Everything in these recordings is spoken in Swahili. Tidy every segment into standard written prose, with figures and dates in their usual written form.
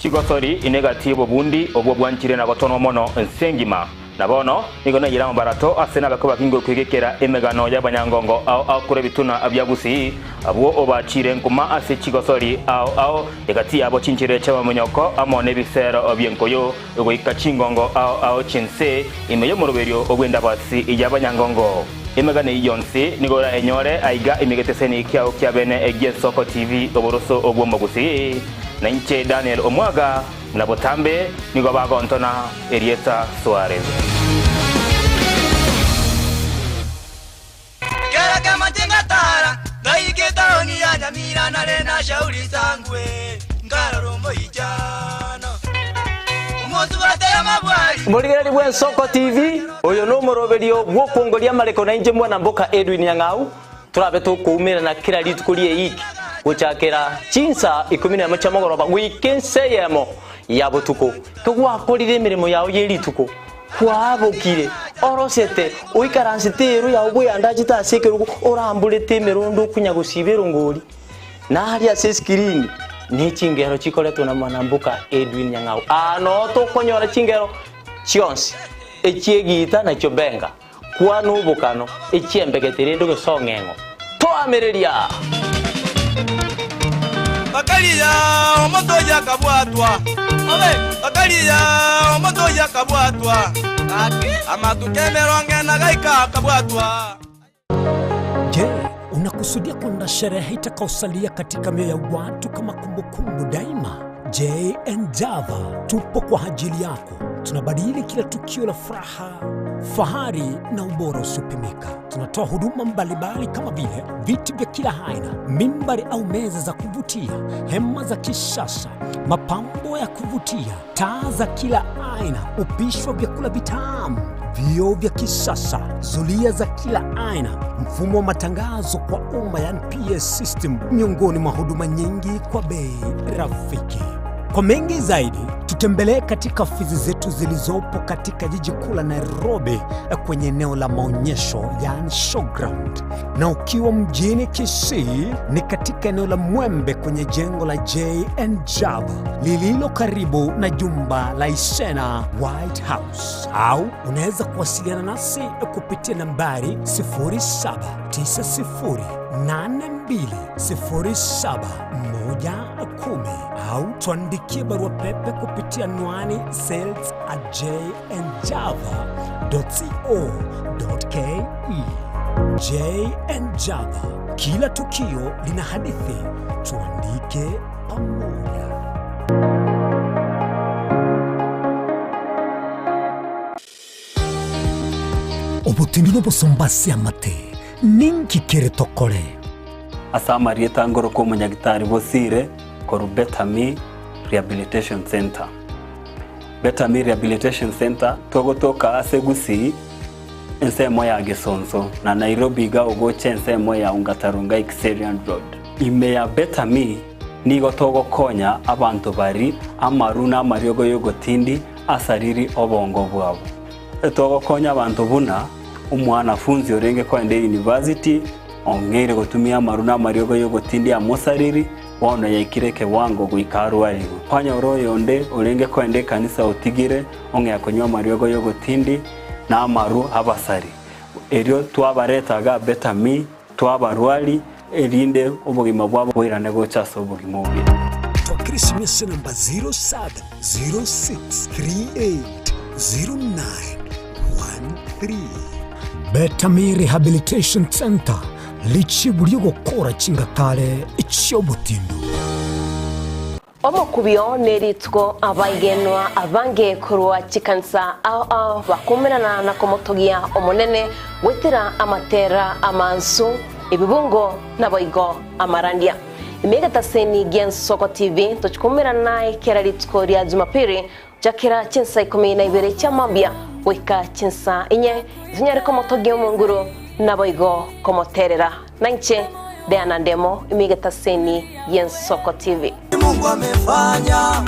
chigosori inegatibo bundi obwo bwanchire na gotono mono nsengima nabono nigona yira mbarato asena bakoba kingo kwigekera emegano y'abanyangongo au kure bituna abyagusi abwo obachire nkuma ase chigosori au egati abo chinchire chaba munyoko amone bisero obyenkoyo ego ikachingongo au chinse imeyo muruberio ogwenda basi y'abanyangongo emegane yonse nigora enyore aiga imigeteseni kyao kyabene egesoko TV oboroso ogwomogusi na nche Daniel Omwaga na botambe nigo bagontona Erieta Suarez. Kera kama tingatara daigeta oni ya jamira na lena shauri sangwe ngaro moijana umozu batera mabwari Muligeri bwe Soko TV oyo no moroberio gwo kongolia mareko na inje mwana mboka Edwin Yangau turabe to kuumira na kira litukulie iki uchakera chinsa 10 chamogoroba weekend seyemo yabo tuko tugwakorire emirimo yawo yerituko kwabokire orosete uikaransitero yawo buyanda chitasekeruko orambulete mirundo kunyagusibero ngoli na hali ase screen ne chingero chikoleto na manambuka Edwin Yangau ano to konyora chingero chionsi echiegita na chobenga kwa nubukano echiembegetere ndo gesongengo to amereria Bakalia omotoya kabwatwa Bakalia omotoya kabwatwa Amatukemero ngena gaika kabwatwa. Je, unakusudia kwenda sherehe itakayosalia katika mioyo ya watu kama kumbukumbu daima? J&J tupo kwa ajili yako. Tunabadili kila tukio la furaha, fahari na ubora usipimika. Tunatoa huduma mbalimbali kama vile viti vya kila aina, mimbari au meza za kuvutia, hema za kisasa, mapambo ya kuvutia, taa za kila aina, upishi wa vyakula vitamu, vioo vya kisasa, zulia za kila aina, mfumo wa matangazo kwa umma yani PS system, miongoni mwa huduma nyingi kwa bei rafiki. Kwa mengi zaidi, tutembelee katika ofisi zetu zilizopo katika jiji kuu la Nairobi kwenye eneo la maonyesho yani showground. Na ukiwa mjini Kisii ni katika eneo la Mwembe kwenye jengo la J&J lililo karibu na jumba la Isena White House. Au unaweza kuwasiliana nasi kupitia nambari 0790820710 au tuandikie barua pepe kupitia anwani sales@java.co.ke. J&J, kila tukio lina hadithi, tuandike pamoja. Obutindino bosombasi amate ninki kere tokore asama rieta ngoro ko munyagitari bosire ko Betami Rehabilitation Center. Betami Rehabilitation Center togotoka asegusi ensemo ya Gesonso na Nairobi ga ogoche ensemo ya Ungatarunga Xerian Road. Ime ya Betami nigo togo konya abantu bari amaruna mariogo yogotindi asariri obongo bwabo. Togo konya abantu buna umwana funzi orenge kwende university ongere gotumia maruna mariogo yogotindi amosariri wana yaikireke wango guikaru aligo kwanya oroyo onde orenge kwende kanisa otigire onge yakonywa mariogo yogotindi na amaru abasari erio twabaretaga Betami twabarwali erinde obugima bwabo bwirane gochaso obugima obi Christmas number 0706380913. Betami Rehabilitation Center lichi buri gukora kingatare icyobutindu. Omukubyo neritwo abayigenwa abange kurwa chikansa au bakumirana na komotogia omonene wetera amatera amansu ibibungo naboigo amarandia. Imegata seni Gen Soko TV tuchikumirana kera ritwo rya Jumapili jakira chinsa 12 cha mambia weka chinsa inye zinyare komotogia munguru naboigo komoterera nanche Diana Ndemo imegata seni Gen Soko TV. Mungu amefanya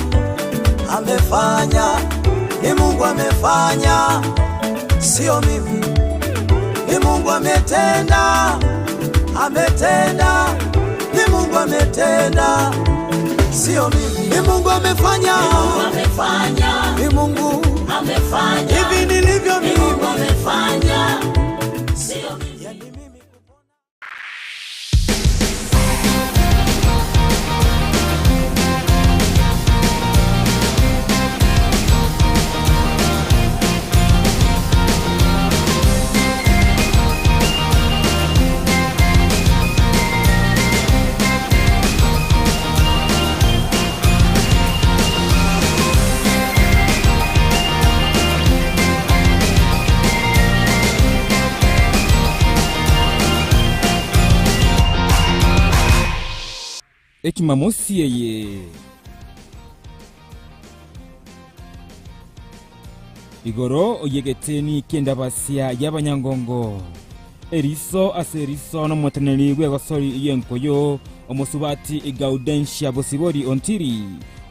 ni Mungu amefanya sio mimi ni Mungu ametenda ni Mungu ametenda sio mimi. Ni Mungu amefanya, ni Mungu amefanya. Hivi nilivyo mimi, Mungu amefanya, sio mimi. Ekimamosi yeye igoro oyegeteni kenda basya y'abanyangongo eriso aseriso no moteneri gwegosori yenkoyo omosubati igaudensia bosibori ontiri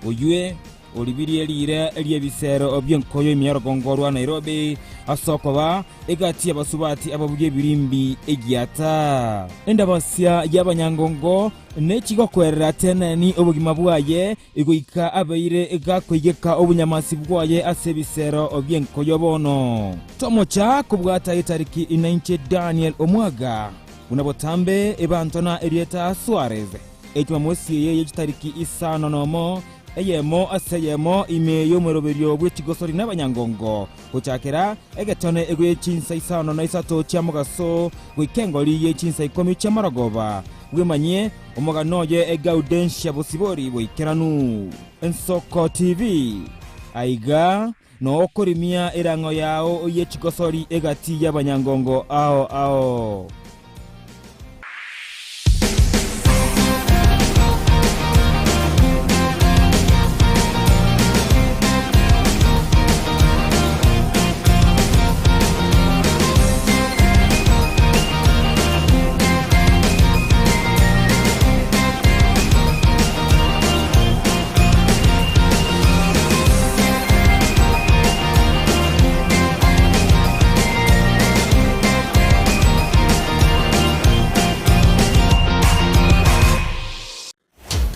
oyue olibiri elire eliebisero obyenkoyo emyarogongo rwa Nairobi asokoba egati abasubati ababuye birimbi egiata endabasya y'abanyangongo nechigo kwerera teneni obugima bwaye igoika abaire egakwigeka obunyamasi bwaye asebisero obyenkoyo bono tomocha kubwata itariki 9 Daniel Omwaga unabotambe ebantona Erieta Suarez ekimamosi yeye itariki 5 nomo eyemo aseyemo imeyo mweroberio bw'ekigosori n'abanyangongo kuchakera egetone egw'echinsa 53 ky'amugaso gw'ikengoli y'echinsa 10 ky'amaragoba bwemanye omuganoye egaudensia bosibori bw'ikeranu Ensoko TV aiga n'okurimia erango yao y'ekigosori egati y'abanyangongo ao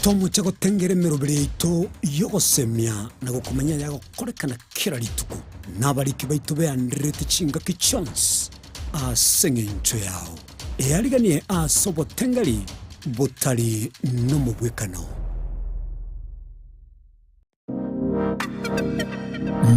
Tomu chago tengere merobere ito yogosemia na gukumenya yago korekana kira rituko nabariki baitu be andrete chinga ki chance a sengencho yao eariganie a sobo tengari botari no mubwekano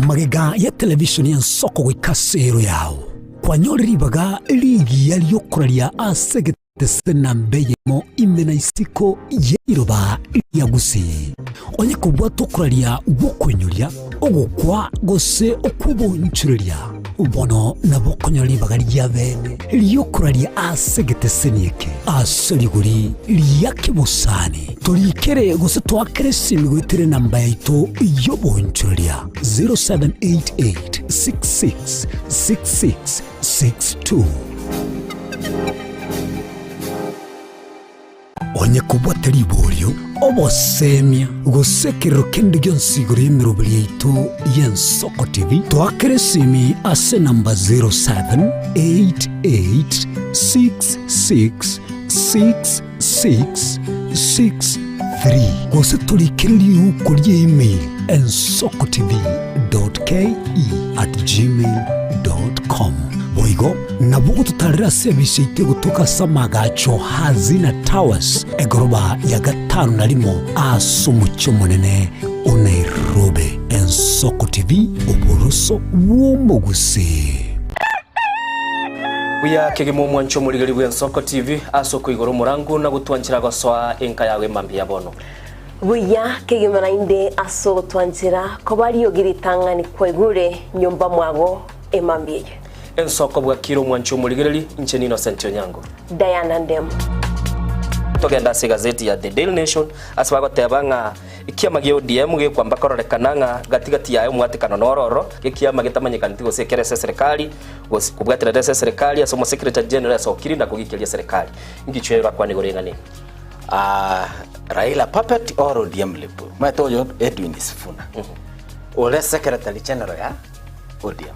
magega ya television ya Nsoko gwikasero yao kwa nyori ribaga ligi yaliyokuralia a segete Senambeyemo imena isiko yeiroba yagusi onye kubwa tokuralia bokwenyuria ogukwa gose okubonchuria ubono nabokonyori bagari yabene liyokuralia asegete senieke aseriguri liyakibusani tolikere gose twakere gwitire namba yaito yobonchuria 0788666662 onye kubwa telibolyo obosemia gusekero kende gyonsiguri emirobiri yaitu y'Ensoko TV twakere simi ase namba 0788666663 gose tulikiriri ukuri email ensokotv.ke@gmail.com boigo nabugo tutarira service ite gutuka samagacho hazina towers egoroba ya gatanu narimo asumucho munene Nairobi. Ensoko TV uburuso w'umuguse Buya kegemo mwancho muligari bw'Ensoko TV asoko igoro murangu na gutwanchira goswa enka yawe mambi yabono buya kegema inde aso twanchira ko bari yogiritangani kwegure nyumba mwago emambiye Ensoko bwa kiro mwancho muligari ncheni Innocent Onyango Diana Ndem togenda se gazeti ya The Daily Nation asbago tebanga ikiama gyo DM ge kwamba kororekananga gatigati yayo mwatikano nororo ikiama gitamanyikana tigo sekere serikali kubwatira serikali asomo secretary general sokiri na kugikilia serikali ngichwera kwa nigorengane Raila puppet or ODM lepo matoyo Edwin Sifuna ole secretary general ya ODM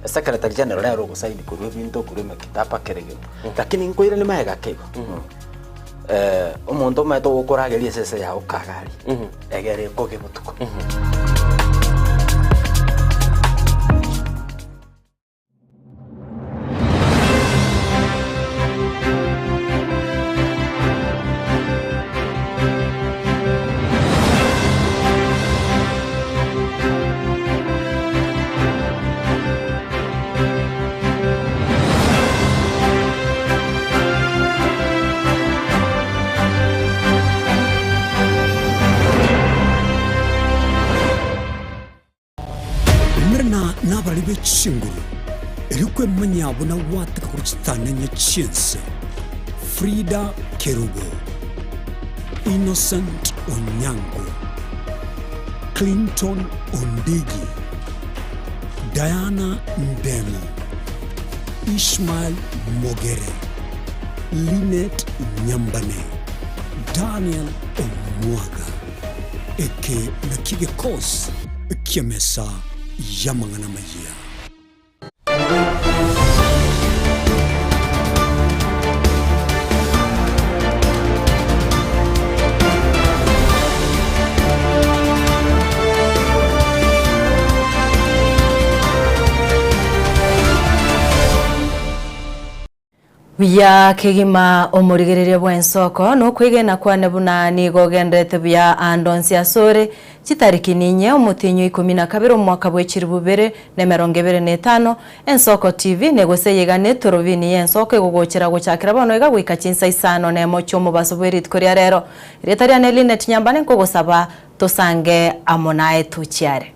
secretary general ya rogo saidi kurwe binto kurwe makitapa kerege lakini ngoire ni mahega kego umuntu meto gukurageria sese ya ukagari egere koge butuko Nabalibe chinguru erikwe manyabo na wataka kuchitanya chinse Frida Kerubo, Innocent Onyango, Clinton Ondigi, Diana Ndemo, Ishmael Mogere, Lynette Nyambane, Daniel Omwaga, eke na kigekos kiamesa Yamangana Maya. Bya kigima omurigerere bwensoko no kwigena kwane buna ni gogendete bya andonsi asore chitariki ninye omutinyo 12 omwaka bwechiri bubere na 2025 ensoko TV negose yegane torovini yensoko egogochera gochakira bano ega gwika chinsa isano na mocho mubaso bwerit koria rero retaria ne Lynette Nyambane nkogosaba tosange amonae tuchiare.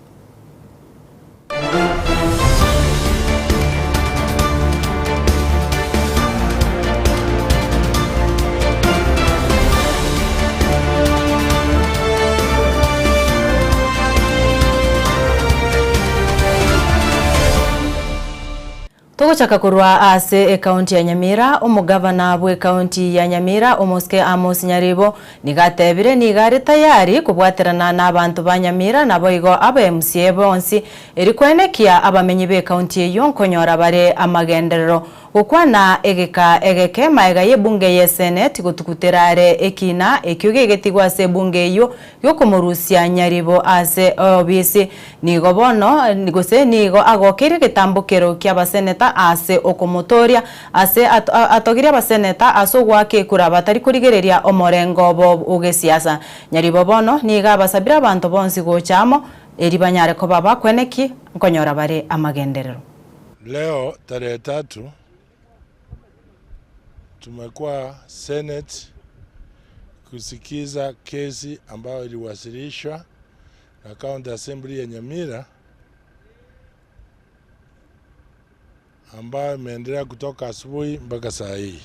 Togochaka kurwa ase county ya Nyamira omugavana bwe county ya Nyamira Omoske Amos Nyaribo nigatebire nigari tayari kubwaterana n'abantu ba Nyamira naboigo aba MCA bonsi erikwenekia abamenyi be county yonkonyora bare amagenderero ukwana egeke maega yebunge ye Senate gutukuterare ekina ekyuge getigwa se bunge yo yokomurusia Nyaribo ase obisi nigo bono nigose nigo agokire getambukero kya baseneta ase okomotoria ase atogiria baseneta aso gwake kura batari kurigereria omorengo bo ugesiasa Nyaribo bono niga basabira abantu bonsi gochamo eribanyare ko baba kweneki nkonyora bare amagenderero. Leo tarehe 3 tumekuwa Senate kusikiza kesi ambayo iliwasilishwa na County Assembly ya Nyamira ambayo imeendelea kutoka asubuhi mpaka saa hii.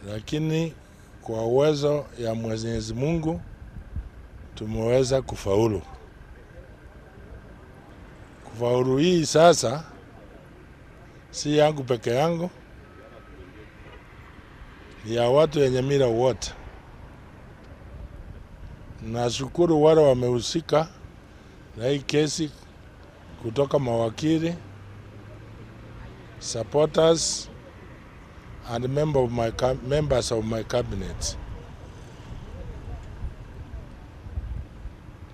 Lakini kwa uwezo ya Mwenyezi Mungu tumeweza kufaulu. Kufaulu hii sasa si yangu peke yangu, ni ya watu ya Nyamira wote. Nashukuru wale wamehusika na hii kesi kutoka mawakili, supporters and members of my cabinet.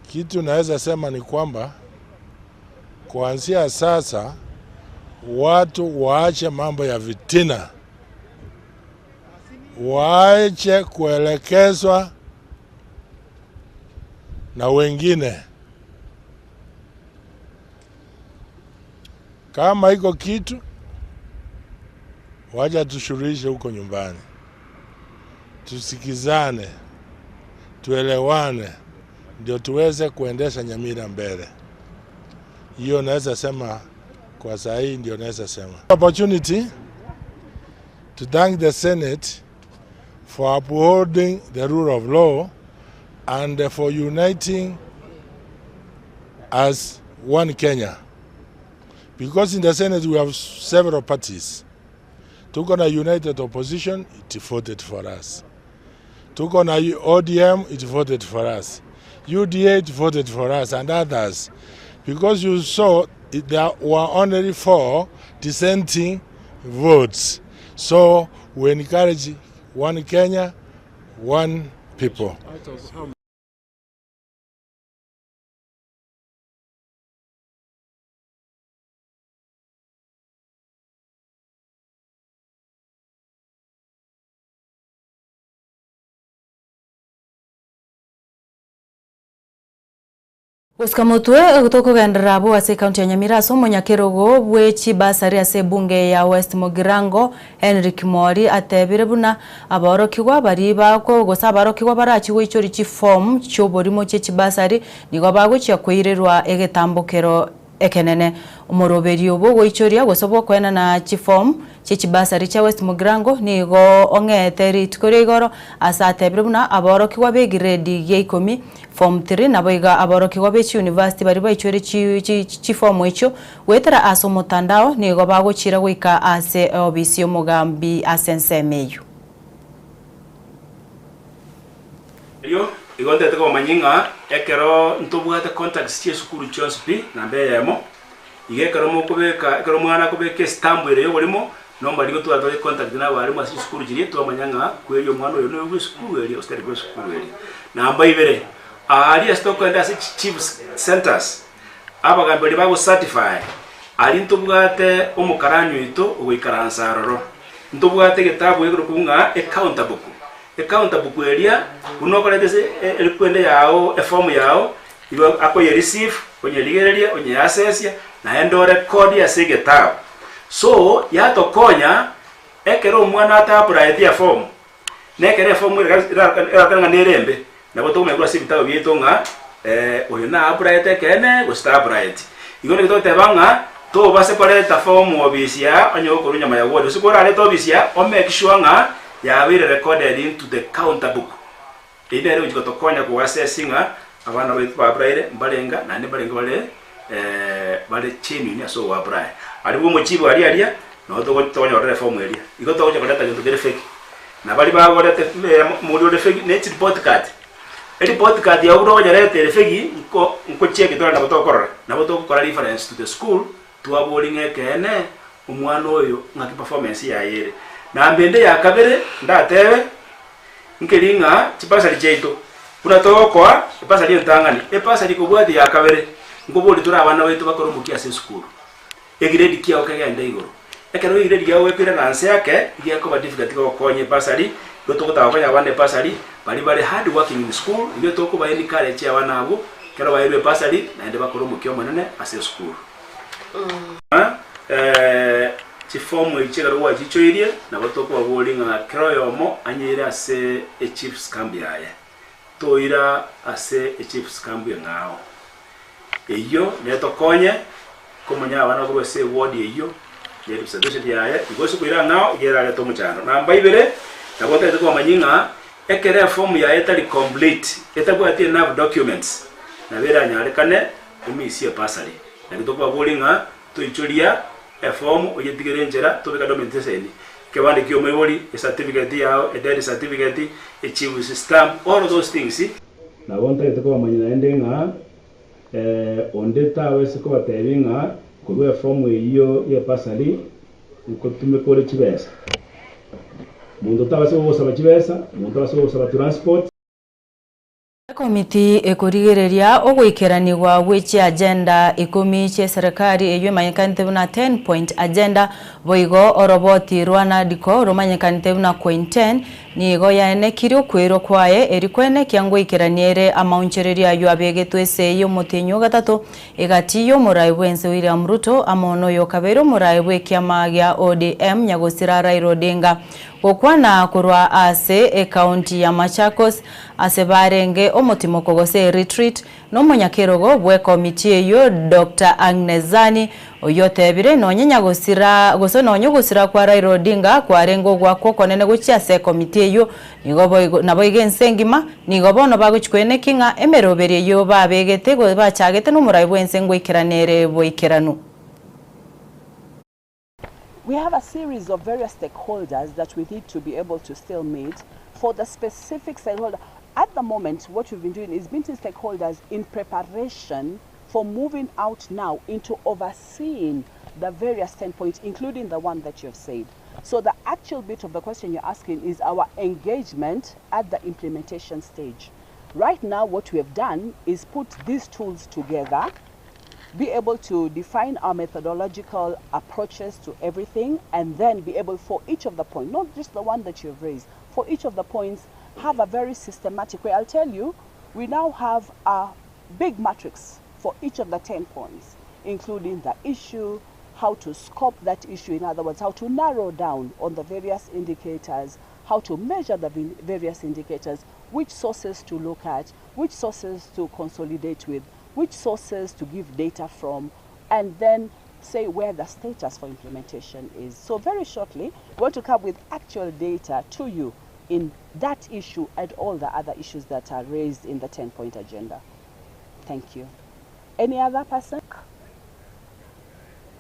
Kitu naweza sema ni kwamba kuanzia sasa watu waache mambo ya vitina, waache kuelekezwa na wengine. Kama iko kitu, wacha tushuruhishe huko nyumbani, tusikizane, tuelewane, ndio tuweze kuendesha Nyamira mbele. Hiyo naweza sema kwa saa hii, ndio naweza sema. Opportunity to thank the Senate for upholding the rule of law and for uniting as one Kenya. Because in the Senate we have several parties. Tuko na United Opposition, it voted for us. Tuko na ODM, it voted for us. UDA, it voted for us, and others. Because you saw there were only 4 dissenting votes. So we encourage one Kenya, one people. Gusika mutwe gutukugendera abo ase kaunti ya Nyamira somo nyakerogo bwechi basari ase bunge ya West Mugirango Henrik Mori atebire buna abarokigwa bari bako gosa abarokigwa barachiwe ichori chi form choborimo chechi basari nigo baguchya kwirerwa egetambukero ekenene umuroberi obo goichoria gosobo kwena na chi form chechi basari cha West Mugirango nigo ongeteri tukore igoro asa atebire buna abarokigwa be grade ye 10 form 3 naboiga abarokigwa bechi university bari baichore chi form echo wetera aso mutandao nigo baguchira gwika ase obisi omugambi asensemeyo yo igonte teko manyinga ekero ntobwate contacts tie sukuru chonspi na mbeyemo igekero mukubeka ekero mwana kubeka stamp ere yo bolimo nomba ligo tuwa contact na bari masi sukuru jiri to manyanga kweyo mwana yo no sukuru ere osteri kwe sukuru ere namba ibere ali stock and as chief centers abagambye babo certify ali ntobwate omukaranyo ito ogwikaransaroro ntobwate getabu egero kunga accountable area unokoletese elikwende yao form yao ibo akoye receive onye ligereria onye access na endo record ya segetabu so yatokonya ekero mwana atabright ya form nekere form irakanga nerembe nabo to megura sibitawo bietonga oyo na bright kene go star bright igone to tebanga to base pare ta form obisia onyo ko nyama ya wodi sikora le to obisia o make sure nga ya be recorded into the counter book ide ro jiko to konya ko assessinga abana ba bright mbalenga na ne balenga bale chini ni so wa bright ali bo mochibo ali alia no to ko nyo reform area igo to ko koleta to get fake na bali ba golete muri de fake net podcast podcast ya uro nyarete refegi nko check to na botokora na botokora reference to the school to aboarding ekene umwana oyo ngaki performance ya yere na mbende ya kabere ndatebe nkelinga chipasali cheito kuna tokwa ipasali ntangani ipasali kubwati ya kabere ngobodi tura abana wetu bakoro mukia se school egrade kia okagenda igoro ekero egrade ya wekwira na nse yake igia ko ba difficult ko konye pasali goto gota abanya abane pasali bali hard working in school iyo toko ba ni college abana abo kero ba ire pasali na ende bakoro mukia manene ase school ti form ichero wa chicho irie na batoko babolinga kero yomo anyira ase a chief scambi aya toira ase a chief scambi ngao eyo neto konye komanya abana ko se ward eyo ne representation yaye igoso kuira ngao igera le to muchano namba ibere na bote to manyinga ekere form yaye tali complete etabwati na documents na bera nyale kane emisi pasali na to babolinga to ichoria a form oyetigerenjera to beka documentation kebande kyo meboli a certificate yao a death certificate a chief stamp all of those things na bonte to manyina endenga ondeta wese ko batebinga kuwe form iyo ye pasali uko tumekore chibesa mundo tabase bosaba chibesa mundo tabase bosaba transport komiti ekurigereria ogwikiranirwa gwichi agenda 10 che serikali eyo manyekanite na 10 point agenda boigo oroboti rwana diko romanyekanite na point 10 nigo yaene kiri kwero kwaye erikwene kyangwe ikiraniere amaunchereria yo abegetwese yo mutinyo gatatu egatiyo muraibwense William Ruto amono yo kabero muraibwe kyama gya ODM nyagosira Raila Odinga okwana kurwa ase county ya Machakos ase barenge omutimoko gose retreat no munyakerogo bwe committee yo Dr. Agnezani oyotebire nonyenya gosira goso nonyugusira kwa Raila Odinga kwa rengo gwako konene guchya se committee yo nigobo nabo igensengima nigobono baguchkwene kinga emeroberie yo babegete go bachagete no muraibwense ngwikiranere boikiranu. We have a series of various stakeholders that we need to be able to still meet for the specific stakeholder. At the moment, what we've been doing is meeting stakeholders in preparation for moving out now into overseeing the various 10 points, including the one that you've said. So the actual bit of the question you're asking is our engagement at the implementation stage. Right now, what we have done is put these tools together, be able to define our methodological approaches to everything, and then be able for each of the points, not just the one that you've raised, for each of the points, have a very systematic way. I'll tell you, we now have a big matrix for each of the 10 points, including the issue, how to scope that issue, in other words, how to narrow down on the various indicators, how to measure the various indicators, which sources to look at, which sources to consolidate with, which sources to give data from, and then say where the status for implementation is. So very shortly, we want to come with actual data to you in that issue and all the other issues that are raised in the 10-point agenda. Thank you. Any other person?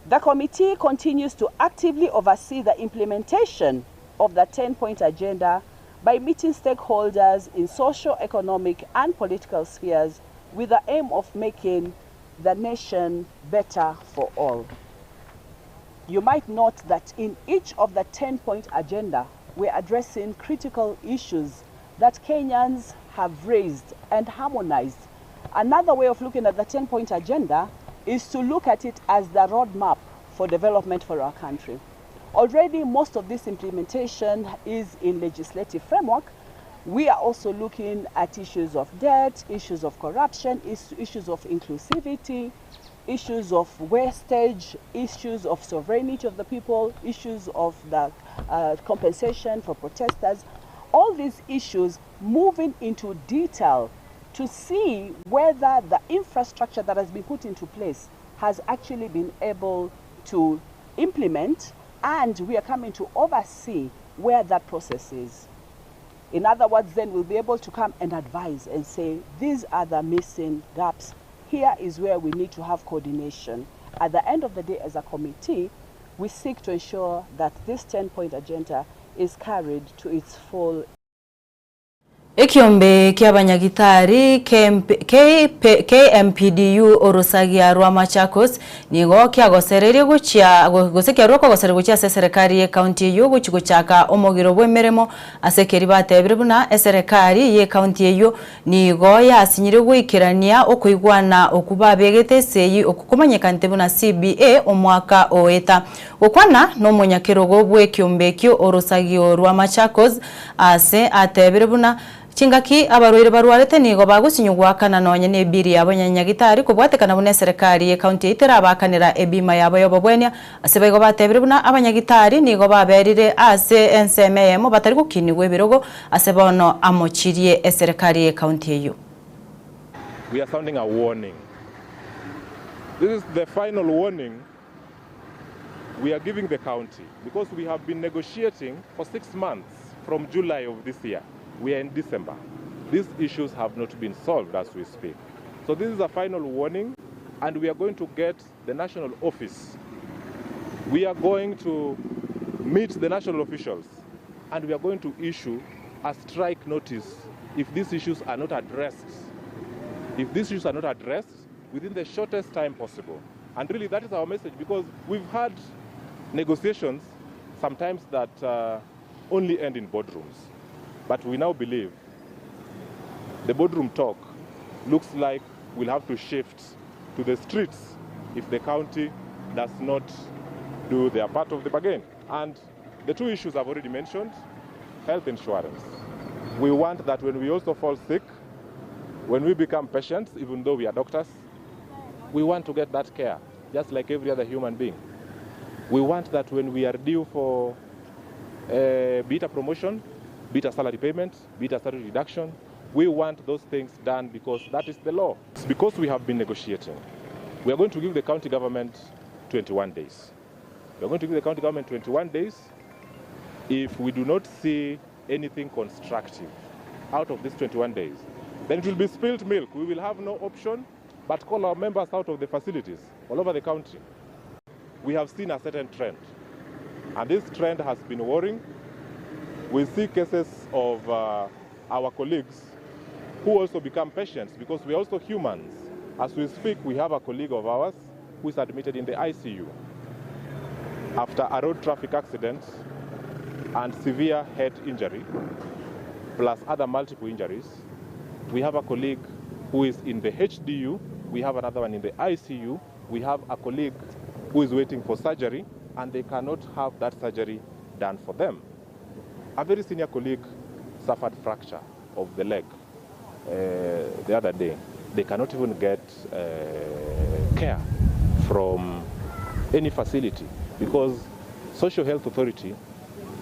The committee continues to actively oversee the implementation of the 10-point agenda by meeting stakeholders in social, economic, and political spheres with the aim of making the nation better for all. You might note that in each of the 10-point agenda, we're addressing critical issues that Kenyans have raised and harmonized. Another way of looking at the 10-point agenda is to look at it as the roadmap for development for our country. Already, most of this implementation is in legislative framework. We are also looking at issues of debt, issues of corruption, issues of inclusivity, issues of wastage, issues of sovereignty of the people, issues of the compensation for protesters. All these issues moving into detail to see whether the infrastructure that has been put into place has actually been able to implement, and we are coming to oversee where that process is. In other words, then we'll be able to come and advise and say, these are the missing gaps. Here is where we need to have coordination. At the end of the day, as a committee, we seek to ensure that this 10-point agenda is carried to its full. Ekiombe kiabanyagitari KMPDU Orusagia rwa Machakos nigo kiagosererie gusekia rwo kogosere gucia serikali ye county yo guchaka omogiro bwemeremo asekeri batebire buna serikali ye county yo nigo yasinyire gwikirania okuigwana okubabegete seyi okukumanyekante buna CBA omwaka oeta gukwana no munyakirogo bwekiombe kyo Orusagio rwa Machakos ase atebire buna Chingaki abaroire barwarete nigo bagusinyugwa kana nonye ne biri yabanyanyagitari kubwatekana bune serikali ye county itera bakanira ebima yabo yobobwenya asebego batebire buna abanyagitari nigo baberire ase NSMM batari gukinigwe birogo asebono amochirie serikali ye county yo. We are sounding a warning. This is the final warning we are giving the county because we have been negotiating for 6 months from July of this year. We are in December. These issues have not been solved as we speak. So this is a final warning, and we are going to get the national office. We are going to meet the national officials, and we are going to issue a strike notice if these issues are not addressed. If these issues are not addressed within the shortest time possible. And really that is our message, because we've had negotiations sometimes that only end in boardrooms. But we now believe the boardroom talk looks like we'll have to shift to the streets if the county does not do their part of the bargain. And the two issues I've already mentioned, health insurance. We want that when we also fall sick, when we become patients, even though we are doctors, we want to get that care, just like every other human being. We want that when we are due for be it a promotion, be it a salary payment, be it a salary reduction, we want those things done because that is the law. It's because we have been negotiating. We are going to give the county government 21 days. We are going to give the county government 21 days. If we do not see anything constructive out of these 21 days, then it will be spilled milk. We will have no option but call our members out of the facilities all over the country. We have seen a certain trend, and this trend has been worrying. We see cases of our colleagues who also become patients because we are also humans. As we speak, we have a colleague of ours who is admitted in the ICU after a road traffic accident and severe head injury, plus other multiple injuries. We have a colleague who is in the HDU. We have another one in the ICU. We have a colleague who is waiting for surgery, and they cannot have that surgery done for them. A very senior colleague suffered fracture of the leg the other day. They cannot even get care from any facility because Social Health Authority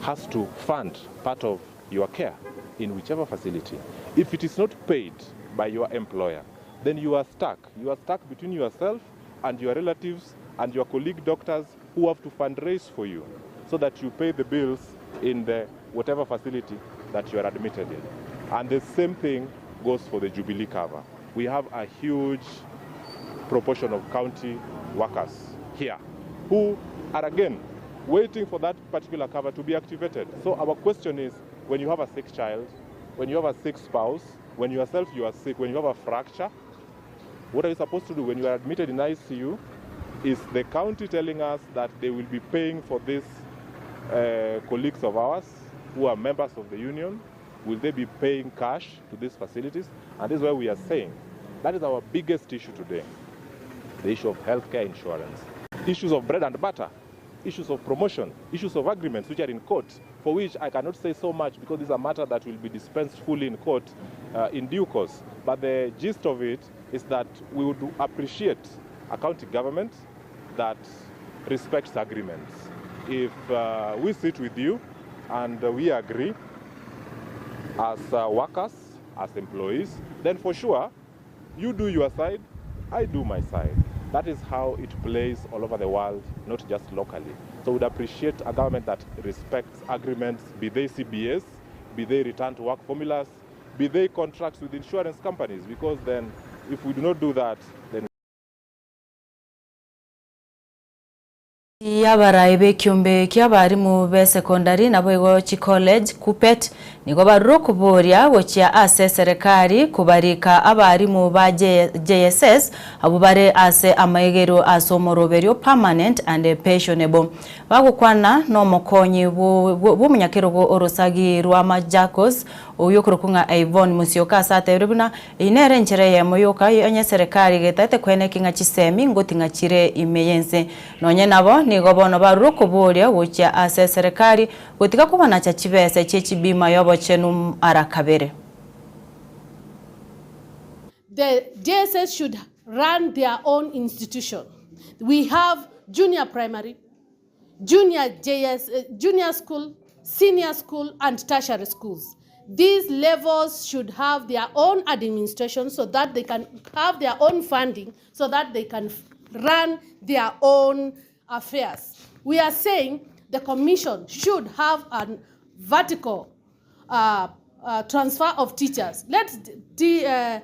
has to fund part of your care in whichever facility. If it is not paid by your employer, then you are stuck. You are stuck between yourself and your relatives and your colleague doctors who have to fundraise for you so that you pay the bills in the whatever facility that you are admitted in. And the same thing goes for the Jubilee cover. We have a huge proportion of county workers here who are again waiting for that particular cover to be activated. So our question is, when you have a sick child, when you have a sick spouse, when yourself you are sick, when you have a fracture, what are you supposed to do? When you are admitted in ICU, is the county telling us that they will be paying for these colleagues of ours who are members of the union? Will they be paying cash to these facilities? And this is why we are saying that is our biggest issue today, the issue of healthcare insurance, issues of bread and butter, issues of promotion, issues of agreements which are in court, for which I cannot say so much because this is a matter that will be dispensed fully in court in due course. But the gist of it is that we would appreciate a county government that respects agreements. If we sit with you and we agree as workers, as employees, then for sure, you do your side, I do my side. That is how it plays all over the world, not just locally. So we'd appreciate a government that respects agreements, be they CBS, be they return to work formulas, be they contracts with insurance companies, because then if we do not do that, then yabaraibe kyombe kyabarimu be secondary nabo ego chi college kupet nigo barro kuboria wochia ase serikali kubarika abarimu ba JSS abubare ase amaigero asomoroberio permanent and pensionable bagukwana no mokonyi bu munyakero go orosagi rwama Jacos oyokorokunga Yvonne Musioka saterebuna inere nchere ya moyoka yenye serikali getate kwene kinga chisemi ngotinga chire imeyense nonye nabo nigo bono barukuburia wochia ase serikali gotika kubana cha chibese chechibima yobo chenum arakabere. The JSS should run their own institution. We have junior primary, junior school, senior school, and tertiary schools. These levels should have their own administration so that they can have their own funding, so that they can run their own affairs. We are saying the commission should have a vertical transfer of teachers. Let the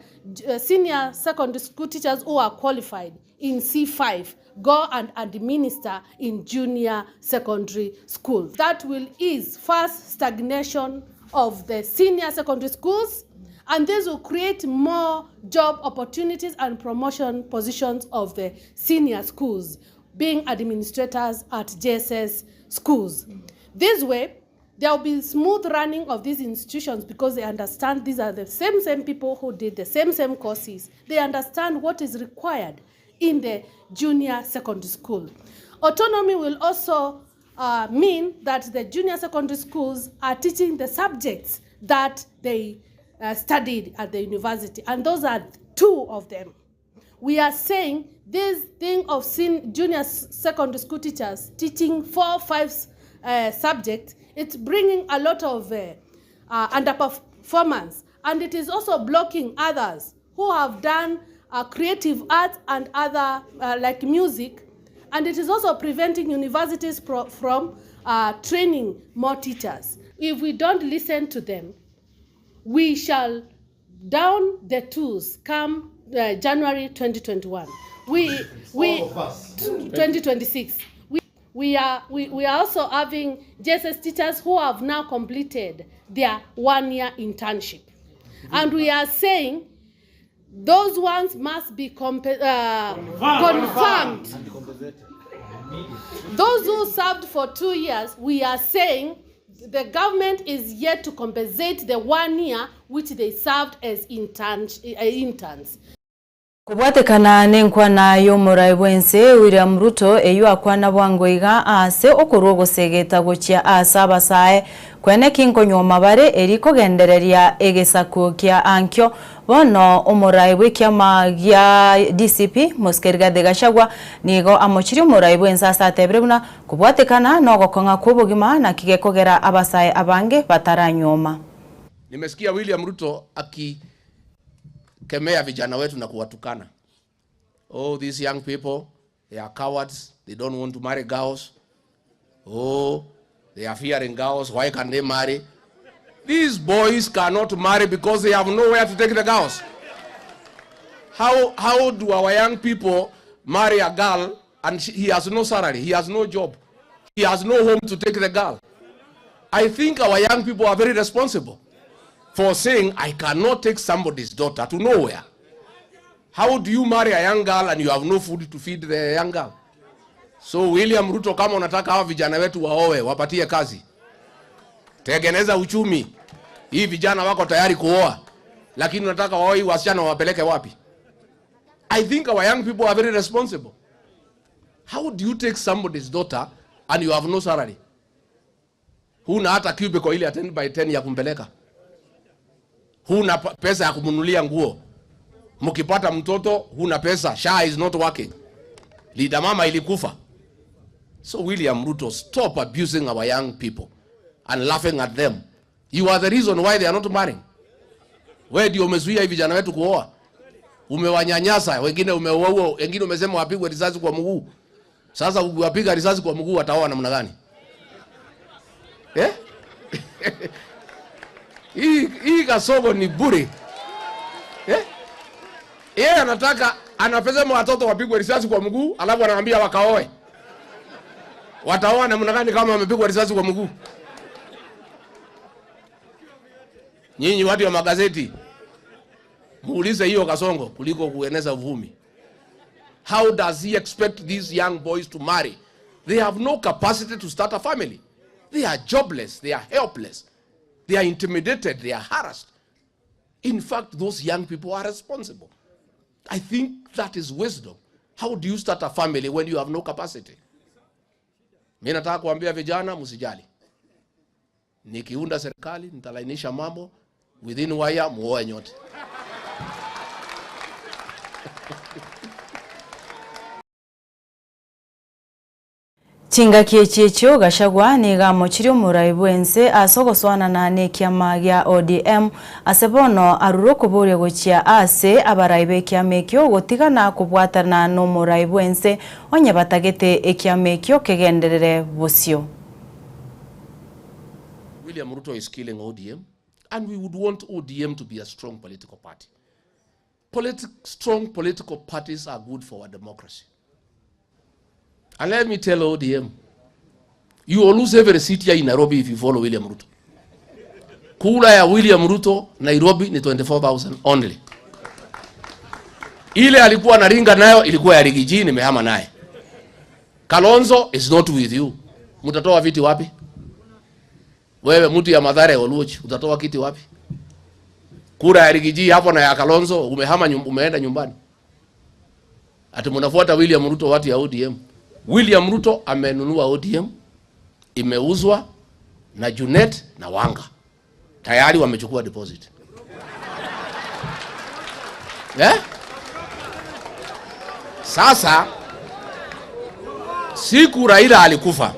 senior secondary school teachers who are qualified in C5 go and administer in junior secondary schools. That will ease first stagnation of the senior secondary schools, and this will create more job opportunities and promotion positions of the senior schools, being administrators at JSS schools. This way, there will be smooth running of these institutions because they understand these are the same people who did the same courses. They understand what is required in the junior secondary school. Autonomy will also mean that the junior secondary schools are teaching the subjects that they studied at the university, and those are 2 of them. We are saying this thing of junior secondary school teachers teaching 4 or 5 subjects, it's bringing a lot of underperformance, and it is also blocking others who have done creative arts and other like music, and it is also preventing universities from training more teachers. If we don't listen to them, we shall down the tools come January 2021. 2026. We are also having JSS teachers who have now completed their 1-year internship, and we are saying those ones must be confirmed. Those who served for 2 years, we are saying the government is yet to compensate the 1 year which they served as interns. Kubwatekana nenkwa nayo murai bwense William Ruto eyu akwana bwangoiga ase okorwo gusegeta gochia asaba sae kwene kinkonyo mabare eriko gendereria egesako kia ankyo bono omurai bwekiama gya DCP Moskerga de Gashagwa nigo amochiri murai bwense asatebrebuna kubwatekana no gokonga kubugima na kigekogera abasae abange bataranyoma. Nimesikia William Ruto kemea vijana wetu na kuwatukana. Oh, these young people, they are cowards. They don't want to marry girls. Oh, they are fearing girls. Why can't they marry? These boys cannot marry because they have nowhere to take the girls. How do our young people marry a girl and he has no salary, he has no job, he has no home to take the girl? I think our young people are very responsible for saying, I cannot take somebody's daughter to nowhere. How do you marry a young girl and you have no food to feed the young girl? So William Ruto, kama unataka hawa vijana wetu waoe, wapatie kazi. Tengeneza uchumi. Hii vijana wako tayari kuoa. Lakini unataka waoi wasichana wapeleke wapi? I think our young people are very responsible. How do you take somebody's daughter and you have no salary? Huna hata cubicle ile 10 by 10 ya kumpeleka. Huna pesa ya kumunulia nguo. Mkipata mtoto huna pesa. SHA is not working. Leader mama ilikufa. So William Ruto, stop abusing our young people and laughing at them. You are the reason why they are not marrying. Wewe ndio umezuia hivi vijana wetu kuoa. Umewanyanyasa, wengine umewaua, wengine umesema wapigwe risasi kwa mguu. Sasa ukiwapiga risasi kwa mguu wataoa namna gani? Hii Kasongo ni bure. Yeye anataka anapesema watoto wapigwe risasi kwa mguu, alafu anawaambia wakaoe. Wataoa namna gani kama wamepigwa risasi kwa mguu? Nyinyi watu wa magazeti, muulize hiyo Kasongo kuliko kueneza uvumi. How does he expect these young boys to marry? They have no capacity to start a family. They are jobless, they are helpless. They are intimidated, they are harassed. In fact, those young people are responsible. I think that is wisdom. How do you start a family when you have no capacity? Mimi nataka kuambia vijana msijali. Nikiunda serikali nitalainisha mambo, within wire muoe nyote. Chinga kiechechio Gashagwa niga mochiri murai bwense asogoswana na nekiama gya ODM asebono aruro kuburia gochia ase abaraibe kiamekyo gotigana kubwatana no murai bwense onye batagete ekiamekyo kegenderere bosio. William Ruto is killing ODM, and we would want ODM to be a strong political party. Strong political parties are good for our democracy. And let me tell ODM, you will lose every seat here in Nairobi if you follow William Ruto. Kula ya William Ruto, Nairobi ni 24,000 only. Ile alikuwa naringa nayo ilikuwa ya Rigiji, nimehama naye. Kalonzo is not with you. Mutatoa viti wapi? Wewe mtu ya Mathare Oluoch, utatoa kiti wapi? Kura ya Rigiji hapo na ya Kalonzo umeenda nyumbani. Ati mnafuata William Ruto watu ya ODM. William Ruto amenunua ODM, imeuzwa na Junet na Wanga. Tayari wamechukua deposit. Sasa siku Raila alikufa,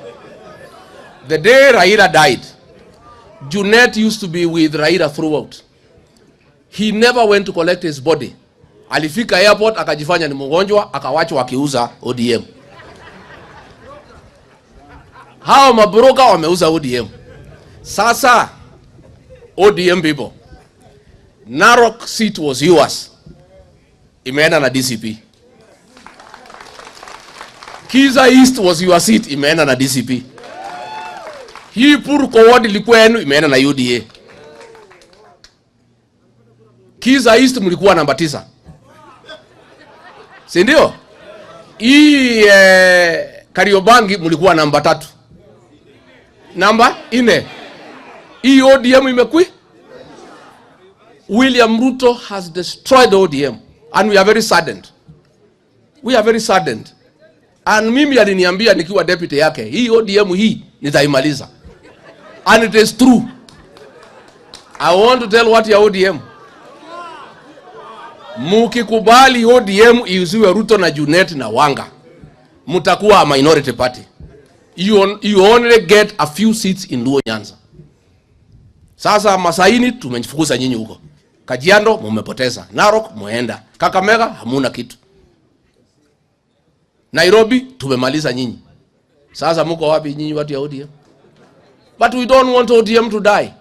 the day Raila died, Junet used to be with Raila throughout. He never went to collect his body. Alifika airport akajifanya ni mgonjwa, akawachwa akiuza ODM. Hao mabroka wameuza ODM. Sasa ODM people, Narok seat was yours, imeenda na DCP. Kiza East was your seat, imeenda na DCP. Hii Purko ward ilikuwa yenu, imeenda na UDA. Kiza East mlikuwa namba 9. Si ndio? Hii Kariobangi mlikuwa namba 3. Namba 4. Hii ODM imekwi. William Ruto has destroyed the ODM and we are very saddened. We are very saddened. And mimi aliniambia nikiwa deputy yake, hii ODM hii nitaimaliza. And it is true. I want to tell what ya ODM. Mukikubali ODM iuziwe Ruto na Junet na Wanga, mutakuwa a minority party. You only get a few seats in Luo Nyanza. Sasa Masaini tumefukuza nyinyi huko. Kajiado mumepoteza. Narok muenda. Kakamega hamuna kitu. Nairobi tumemaliza nyinyi. Sasa muko wapi nyinyi watu ya ODM? But we don't want ODM to die.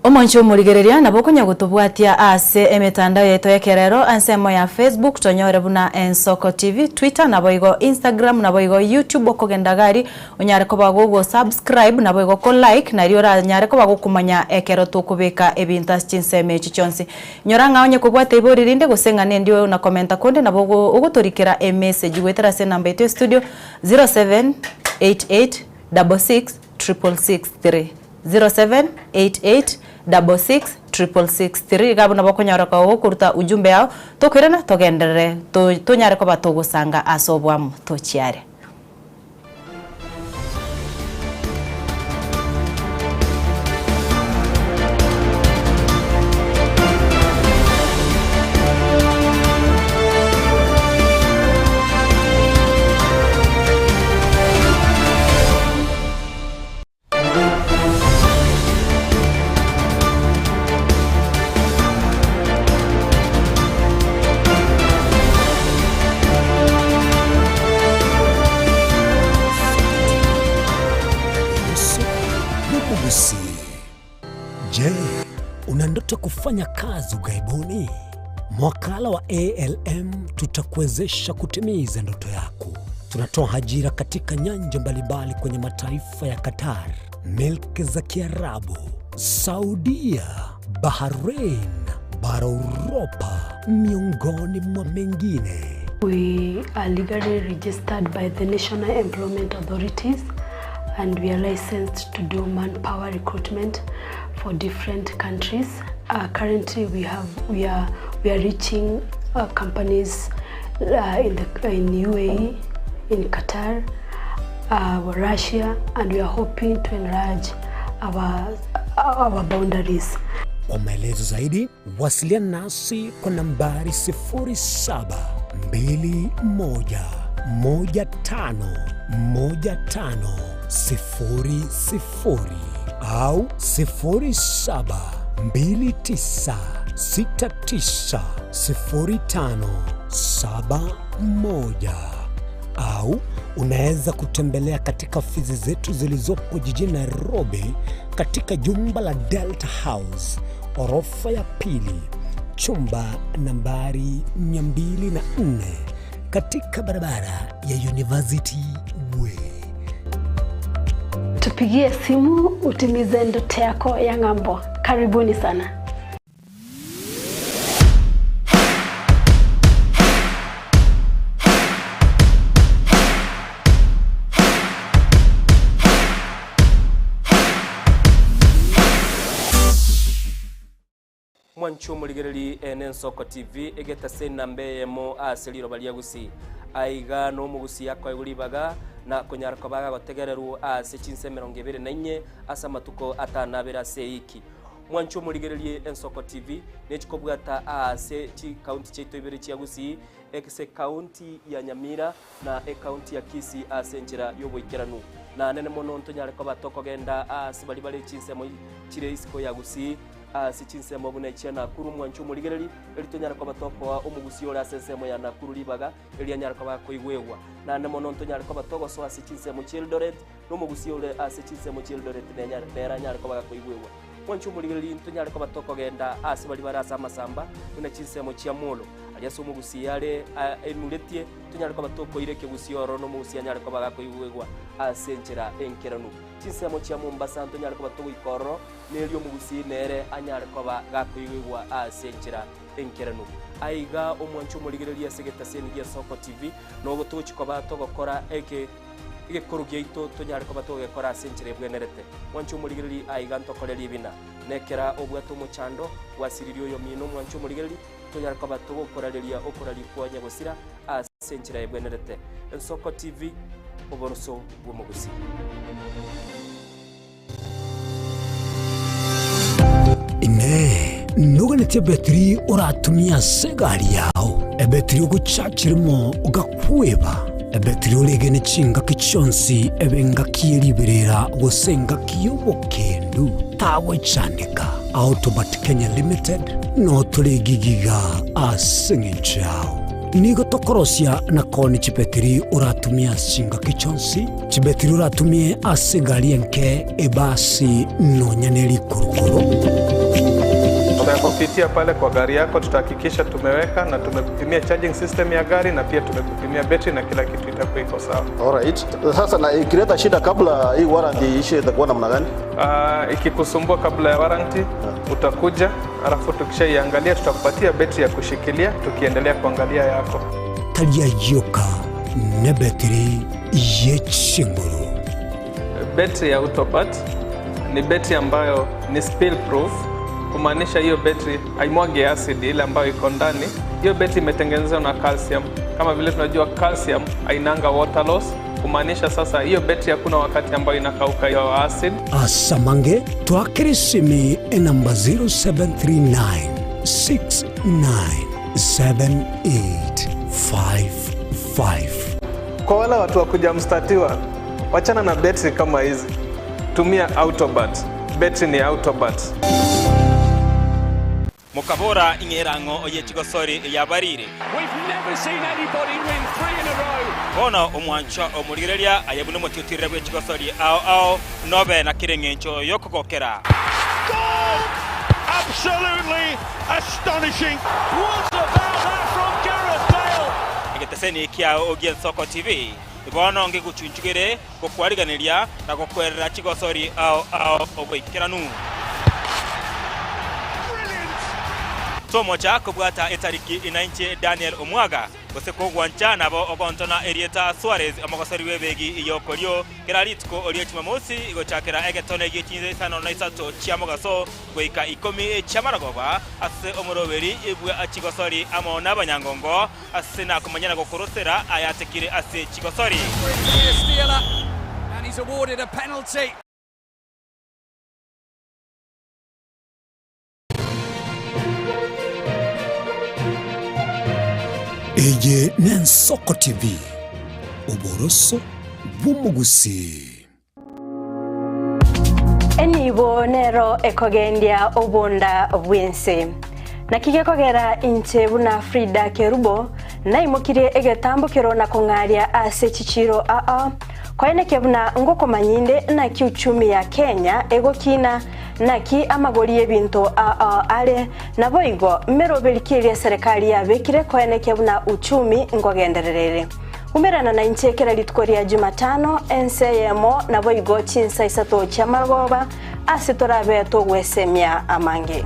Omoncho murigereria nabo kunya gutubwatia ase emitandao yeto yekerero ansemo ya Facebook tonyore buna Ensoko TV, Twitter nabo igo Instagram nabo igo YouTube okogenda gari onyare ko bago subscribe nabo igo ko like na riora nyare ko bago kumanya ekero tukubika ebinta chinseme chichonsi nyoranga onye kubwata iboririnde gusengane ndio na commenta konde nabo ugutorikira a message gwetera se number yetu studio 0788666663 0788666663 gabo nabo konyoroka okuruta ujumbe yao tokirana togendere tonyare ko batogusanga asobwam tochiare. Je, una ndoto kufanya kazi ughaibuni? Mwakala wa ALM tutakuwezesha kutimiza ndoto yako. Tunatoa ajira katika nyanja mbalimbali kwenye mataifa ya Qatar, Milki za Kiarabu, Saudia, Bahrain, bara Europa, miongoni mwa mengine. We are legally registered by the National Employment Authorities and we are licensed to do manpower recruitment for different countries. Currently, we are reaching companies in UAE, in Qatar, Russia, and we are hoping to enlarge our boundaries. Kwa maelezo zaidi, wasiliana nasi kwa nambari 0721151500 au 0729690571 au unaweza kutembelea katika ofisi zetu zilizopo jijini Nairobi katika jumba la Delta House, orofa ya pili, chumba nambari 204 katika barabara ya University Way. Tupigie simu utimize ndoto yako ya ng'ambo. Karibuni sana. Mwancho muligereri Ensoko TV egeta sena mbeyemo aseliro baliagusi aiga no mugusia kwa uribaga na kunyarako baga gotegererwo ase chinse 24 asa matuko atanabera seiki mwancho murigererie Ensoko TV nechikobwata ase chi county cheito ibere chia Gusii ekse county ya Nyamira na county ya Kisii ase njira yoboikeranu na nene mono ntonyareko batoko genda ase bali bali chinse mo chire isiko ya Gusii ase chinse mo bune chia Nakuru mwancho murigereri elitonyareko batoko omugusio ora ase semo ya Nakuru libaga elianyareko bakoigwewa na nene mono ntonyareko batoko so ase chinse mo Eldoret no mugusio ore ase chinse mo Eldoret nenyareko bakoigwewa mwancho murigereri ntonyareko batoko genda ase bali barasa amasamba une chinse mo chia Molo aliaso mugusiyare enuletie tunyareko batoko ireke gusiyoro no musiyanyareko bagakoigwegwa asenjera enkeranu chinsemo chia Mombasa ntonyareko batoko ikoro nelio mugusi nere anyareko bagakoigwegwa asenjera enkeranu aiga omwancho murigereria segeta senigia Soko TV no gotuchiko batoko kora ige korugeito tunyareko batoko gekora asenjera bwenerete mwancho murigereri aiga ntokoreri bina nekera obwato muchando wasiririo yo mino mwancho murigereri tunyareko batoko korareria okorari kwa nyagosira asenjera ebwenerete Ensoko TV oboroso bw'omugusi ine nuganete betri uratumia segari yao ebetri uguchachirimo ugakweba ebetri ulegene chinga kichonsi ebenga kieliberera gusenga kiyobokendu tawe chanika Autobat Kenya Limited no tulegigiga asengenchao nigo tokorosia na koni chipetiri uratumia chinga kichonsi chibetiri uratumie asegari enke ebasi no nyaneli kurukuru Tunapopitia pale kwa gari yako tutahakikisha tumeweka na tumekupimia charging system ya gari na pia tumekupimia battery na kila kitu itakuwa iko sawa. Alright. Sasa na ikileta shida kabla hii warranty ishe itakuwa namna gani? Ikikusumbua kabla ya warranty utakuja, alafu tukishaiangalia tutakupatia battery ya kushikilia tukiendelea kuangalia yako. Talia yoka ne battery yechinguru. Battery ya Autobat ni battery ambayo ni spill proof. Kumaanisha hiyo battery haimwagi acid ile ambayo iko ndani. Hiyo battery imetengenezwa na calcium. Kama vile tunajua calcium hainanga water loss. Kumaanisha sasa hiyo battery hakuna wakati ambayo inakauka hiyo acid. Asamange twakirisimi namba 0739697855. Kwa wale watu wakuja mstatiwa, wachana na battery kama hizi. Tumia Autobat. Battery ni Autobat. Mukabora ingerango oyechigosori yabarire. We've never seen anybody win 3 in a row. Bono omwancho omurigereria ayabune mututire gwechigosori ao nobe na kirengencho yokokokera. Goal! Absolutely astonishing. What about that from Gareth Bale? Igeteseni kia ogien Soko TV. Bono ngiguchunchugere gokwariganiria na gokwerera chigosori ao oboikeranu. Tomo cha kubwata etariki inanche Daniel Omwaga goseko gwancha nabo ogontona Erieta Suarez amagosari webegi iyokolyo keraritko oliechima mosi igochakera egetone gichinze sano na isato chiamogaso goika 10 chamaragoba ase omoroberi ibwe achigosori amo nabanyangongo ase na kumanyana gokorosera ayatekire ase chigosori and he's awarded a penalty. Eye Ensoko TV oboroso bw'omugusi enibo nero ekogendia obonda bwense nakigekogera inche buna Frida Kerubo naimukire egetambukiro na kongaria ase chichiro kwaene kebuna ngoko manyinde na kiuchumi ya Kenya egokina naki amagori ebinto ale naboigo merobelikiria serikali yabekire kwaene kebuna uchumi ngogendererere umerana na inchekera litkoria Jumatano NCMO naboigo chinsa isato cha magoba asitorabe to gwesemia amange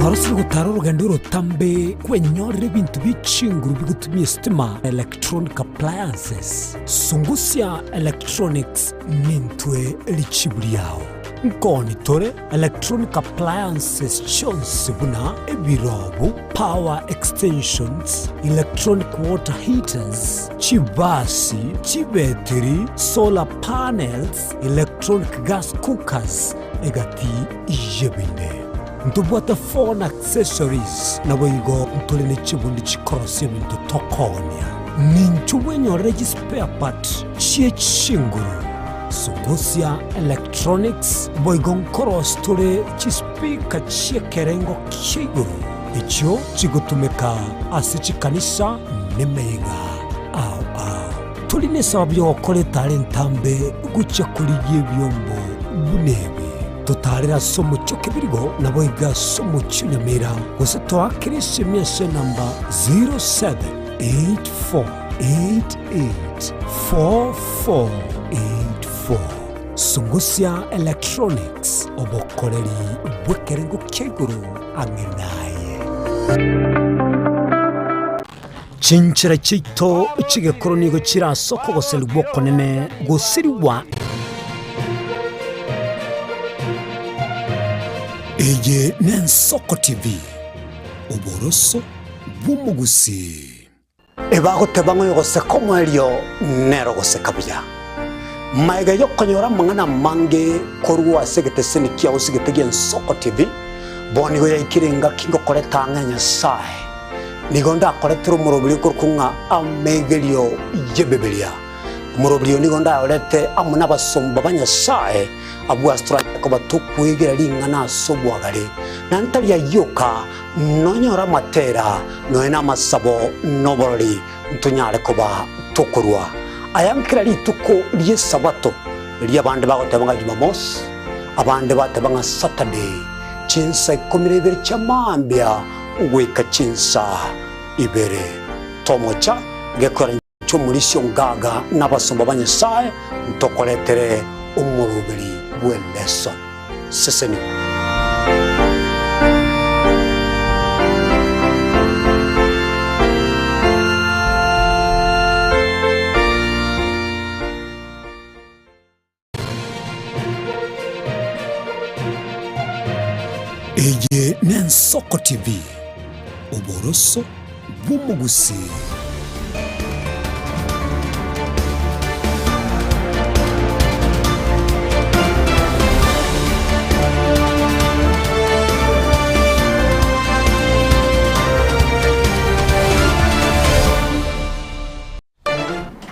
Kwarusiri gutara urugendo rutambe kwenyorera ibintu bicinguru bigutumye stima electronic appliances Sungusya Electronics nintwe lichibuliao nkoni tore electronic appliances chonse buna ebirobu power extensions electronic water heaters chibasi chibeteri solar panels electronic gas cookers egati ijebinde ntubwata phone accessories na boigo ntolene chibundi chikorosye bintu tokonya ninchuwenyorera spare part chiechinguru Sungusya Electronics boigon koros tore chispika chiekerengo kiguru icho chigutumeka asichikanisa nemeiga tuline sababu yokore talentambe gucha kuligie byombo bunebe tutarira somo choke birigo na boiga somo chunyamera gose twakirisi miese namba 0784884484 Sungusya Electronics obokoreri bwekerengo keguru angenaye Chinchira chito chigekoro nigo chira soko goseli bokonene gosiriwa Eye Nensoko TV Oboroso bumugusi Ebago tebango yogose komo elio nero gose kabya Maiga yokonyora mangana mange korwa segete seni kia usigete gen Soko TV bonigo ya ikirenga kingo koleta nganya sai nigonda koletero murobili kurkunga amegelio yebebelia murobili nigonda olete amuna basomba banya sai abu astra ko batukwegera lingana sobwagale nantali ya yoka nonyora matera noena masabo noboroli ntunyale koba tukurwa ayankira lituko liye sabato liye abande bagotabanga Jumamos abande batabanga Saturday chinsa 12 chamambia uweka chinsa ibere tomocha gekora cyumurisyo ngaga n'abasomba banyesaye ntokoletere umurubiri w'eleso seseni Eye Nensoko TV Oboroso bumugusi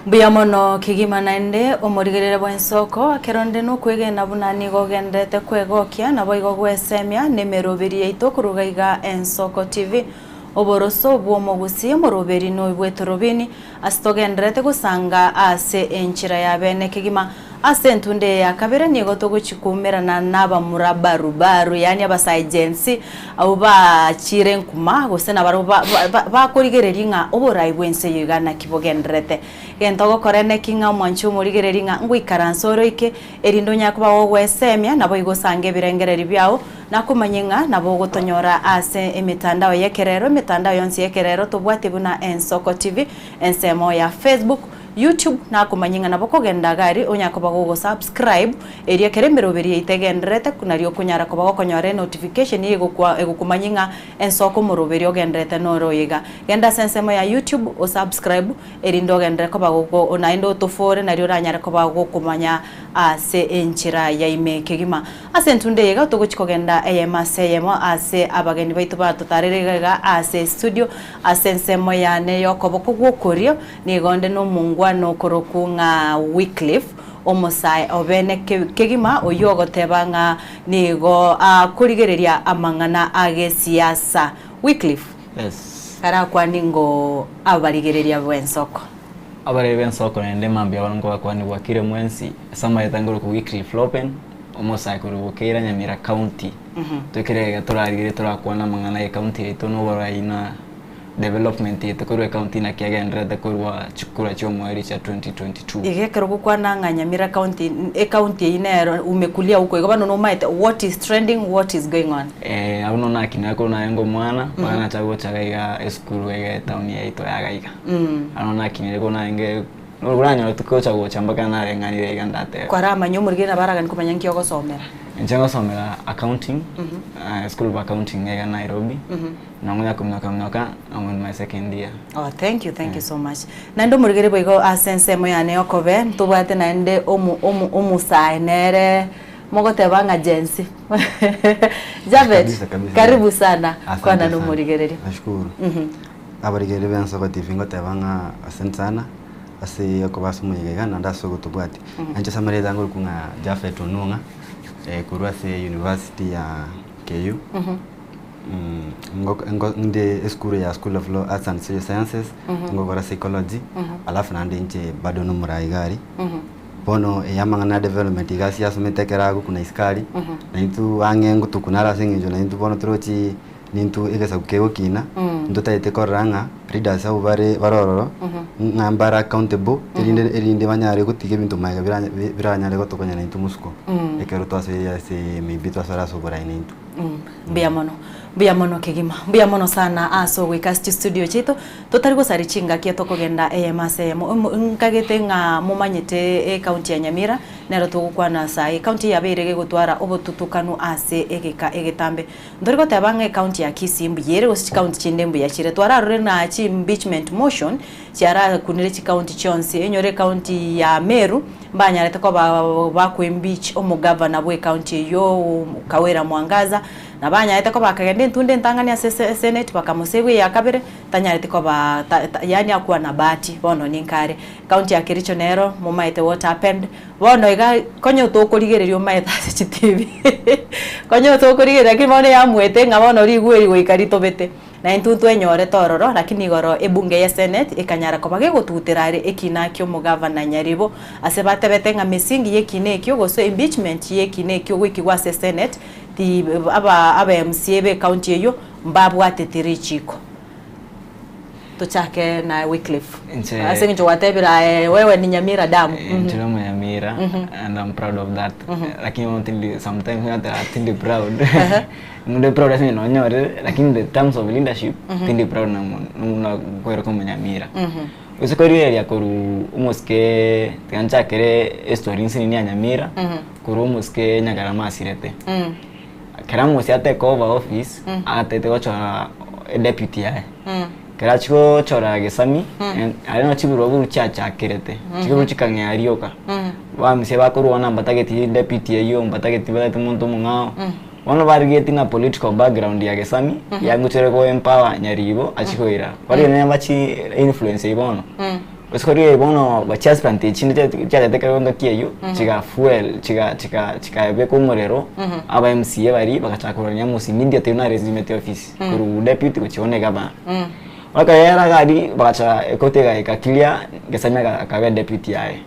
Buyamono kigima naende omorigerera bwensoko keronde no kwegena bunani gogendete kwegokia na boigo gwesemia nemerobiri yaito kurugaiga Ensoko TV oboroso bwomogusi moroberi no ibwetorobini asitogendrete gusanga ase enchira ya bene kigima ase ntunde ya kabera nigo toguchikumerana naba murabarubaru yani abasa agency abo ba chirenkuma gose na baro ba korigereringa oborai bwense yigana kibogendrete gentogo korene kinga mwanchu murigereringa ngwikaransoro ike erindo nyakuba wogwesemia nabo igosange birengereri byao nakumanyenga nabo gotonyora ase emitandao yekerero emitandao yonsi yekerero tobwate buna Ensoko TV ensemo ya Facebook YouTube na kumanyinga nabo kogenda gari onyakoba go subscribe eria kerembero beri itegendrete kunario kunyara koba gokonyore notification kumanyinga Ensoko moroberi ogendrete noro yiga genda sensemo ya YouTube o subscribe erindo gendre koba go onaindo tofore nario ranyara koba go kumanya ase enchira ya ime kegima ase ntunde yiga togochikogenda eyemo ase abageni baitu batutarerega ase studio ase ensemo ya ne yokobo kogokorio ni gonde no mungu no korokunga Wycliffe omosai obene kegima oyogo tebanga nigo kurigereria amangana age siasa Wycliffe. Yes. Kara kwa ningo abarigereria bwensoko. Abari bwensoko nende mambi abango kwa ni wakire mwensi sama yatangoro ku Wycliffe Lopen omosai kurubukira Nyamira County. Tukerega turarigire turakwana mangana ya county ito no baraina development yetu kurwa county na kiagendera kurwa chukura cha mweri cha 2022 igekero gukwana nga Nyamira county county inero umekulia huko igobano no maite what is trending, what is going on auno na kinako na yengo mwana bana chago chagaiga school wege town yeito ya gaiga anona kinireko na enge uranya tuko chago chambaka na renganire igandate kwa rama nyumurigena baraga nikumenya nkiyo gosomera njengo somera accounting school of accounting ya Nairobi na ngoya kumnoka I'm in my second year. Oh, thank you so much. Nando murigere boigo asense mo yane okobe tubate nande omu sainere mogote banga agency. Javed, karibu sana kwa nando murigereri. Nashukuru. Abarigere benso kwa TV ngote banga asante sana. Asi okobasu muyega nanda sogo tubate. Anje samare dango kunga Jafet Onunga kurwase University ya KU. Nde school ya School of Law Arts and Social Sciences ngokora psychology alafu nande nje bado no muraigari bono yamanga na development igasi yasumetekera kuna iskari na itu angengo tukunara singijo na itu bono trochi nintu igasa kukego kina nduta itekoranga leaders au barororo ngambara accountable irinde banyare gutige bintu maiga biranyare gotokonya na itu musko ekero twase ya se mibitwa sara sobora inintu Bia mono kigima. Bia mono sana aso wikasti studio chito. Totari gusari chinga kia toko genda AMSM. Nkagete nga mumanyete county ya Nyamira. Nero tukukwa na sai. County ya Beirege gutwara obo tutukanu ase egeka egetambe. Ndori gote abange county ya Kisimbu. Yere gosi county chindembu ya chire. Tuara rena chi impeachment motion. Chiara kunire chi county chonsi. Enyore county ya Meru. Mbanya retako baku impeach omu governor bwe county yo Kawera Mwangaza. Nabanya ita ko bakagende ntunde ntangania senate bakamusebwe yakabere tanyarite ko ba yani akwa na bati bono ninkare county ya Kericho nero mumaite what happened bono iga konyo to kurigererio maita ci TV konyo to kurigereria kimone ya mwete ngabono rigweri goikarito bete na intuntu enyore tororo lakini goro ebunge ya senate ikanyara ko bage gututirare ekina kyo mugavana Nyaribo asebate betenga misingi yekine kyo goso impeachment yekine kyo gwikigwa senate ti aba MCA be county yo mbabu atetirichiko tuchake na Wycliffe asengi jo watebira wewe ni Nyamira damu ndio Nyamira and I'm proud of that lakini until sometimes not that proud munde proud asini no nyore lakini the terms of leadership tindi proud na kwera kama Nyamira usikori ya koru umuske tancha kere story nsini ya Nyamira koru umuske nyagarama asirete Keramu siate cover office atete gochora deputy yae kerachiko chora gesami arino chiburo buru chacha kerete chiburo chikange arioka wa mse bakuruona mbatageti deputy yo mbatageti bate muntu mungao ono barigeti na political background ya gesami yangu chere ko empower Nyaribo achikoira bari ne bachi influence ibono usikori bono bachas planti chinde cyate karonga kiyo chiga fuel chiga be ko murero aba MCA bari bagachakuranya musi immediate na resume office kuru deputy kuchone gaba wakayera gadi bagacha ekotega ikakilia gesanya akabe deputy yae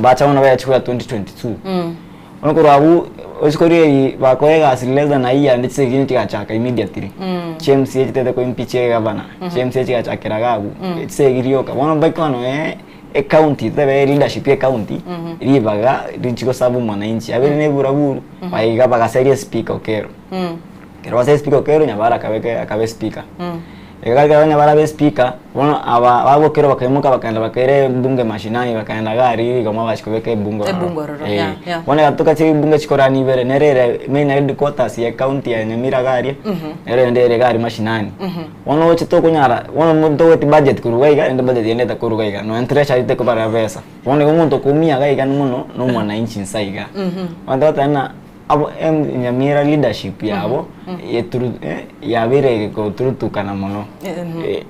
bacha ona baya chukua 2022 onokuru abu usikori bakoega asileza na iya nditse gini chaka immediately CMC chitete ko impiche gavana CMC chakira gabu tse girioka bono bakano county tebe leadership ya county ribaga rinchiko sabu mwananchi abere ne buraburu baiga baga serious speaker okero kero wase speaker okero nyabara akabe speaker Egaga nyabara be speaker bono abo kero bakamuka bakanda bakere bunge mashinani bakanda gari kama bashikobeke bungo bono gatuka chi bunge chikorani bere nerere main headquarters ya county ya Nyamira gari nere ndere gari mashinani bono chito kunyara bono muntu weti budget kurugaiga ende budget yende takurugaiga no entresha ite ko para pesa bono umuntu kumia gaiga muno no mwana inchi nsaiga wanda tana abo Nyamira leadership yabo yeturu yabere ko turutukana muno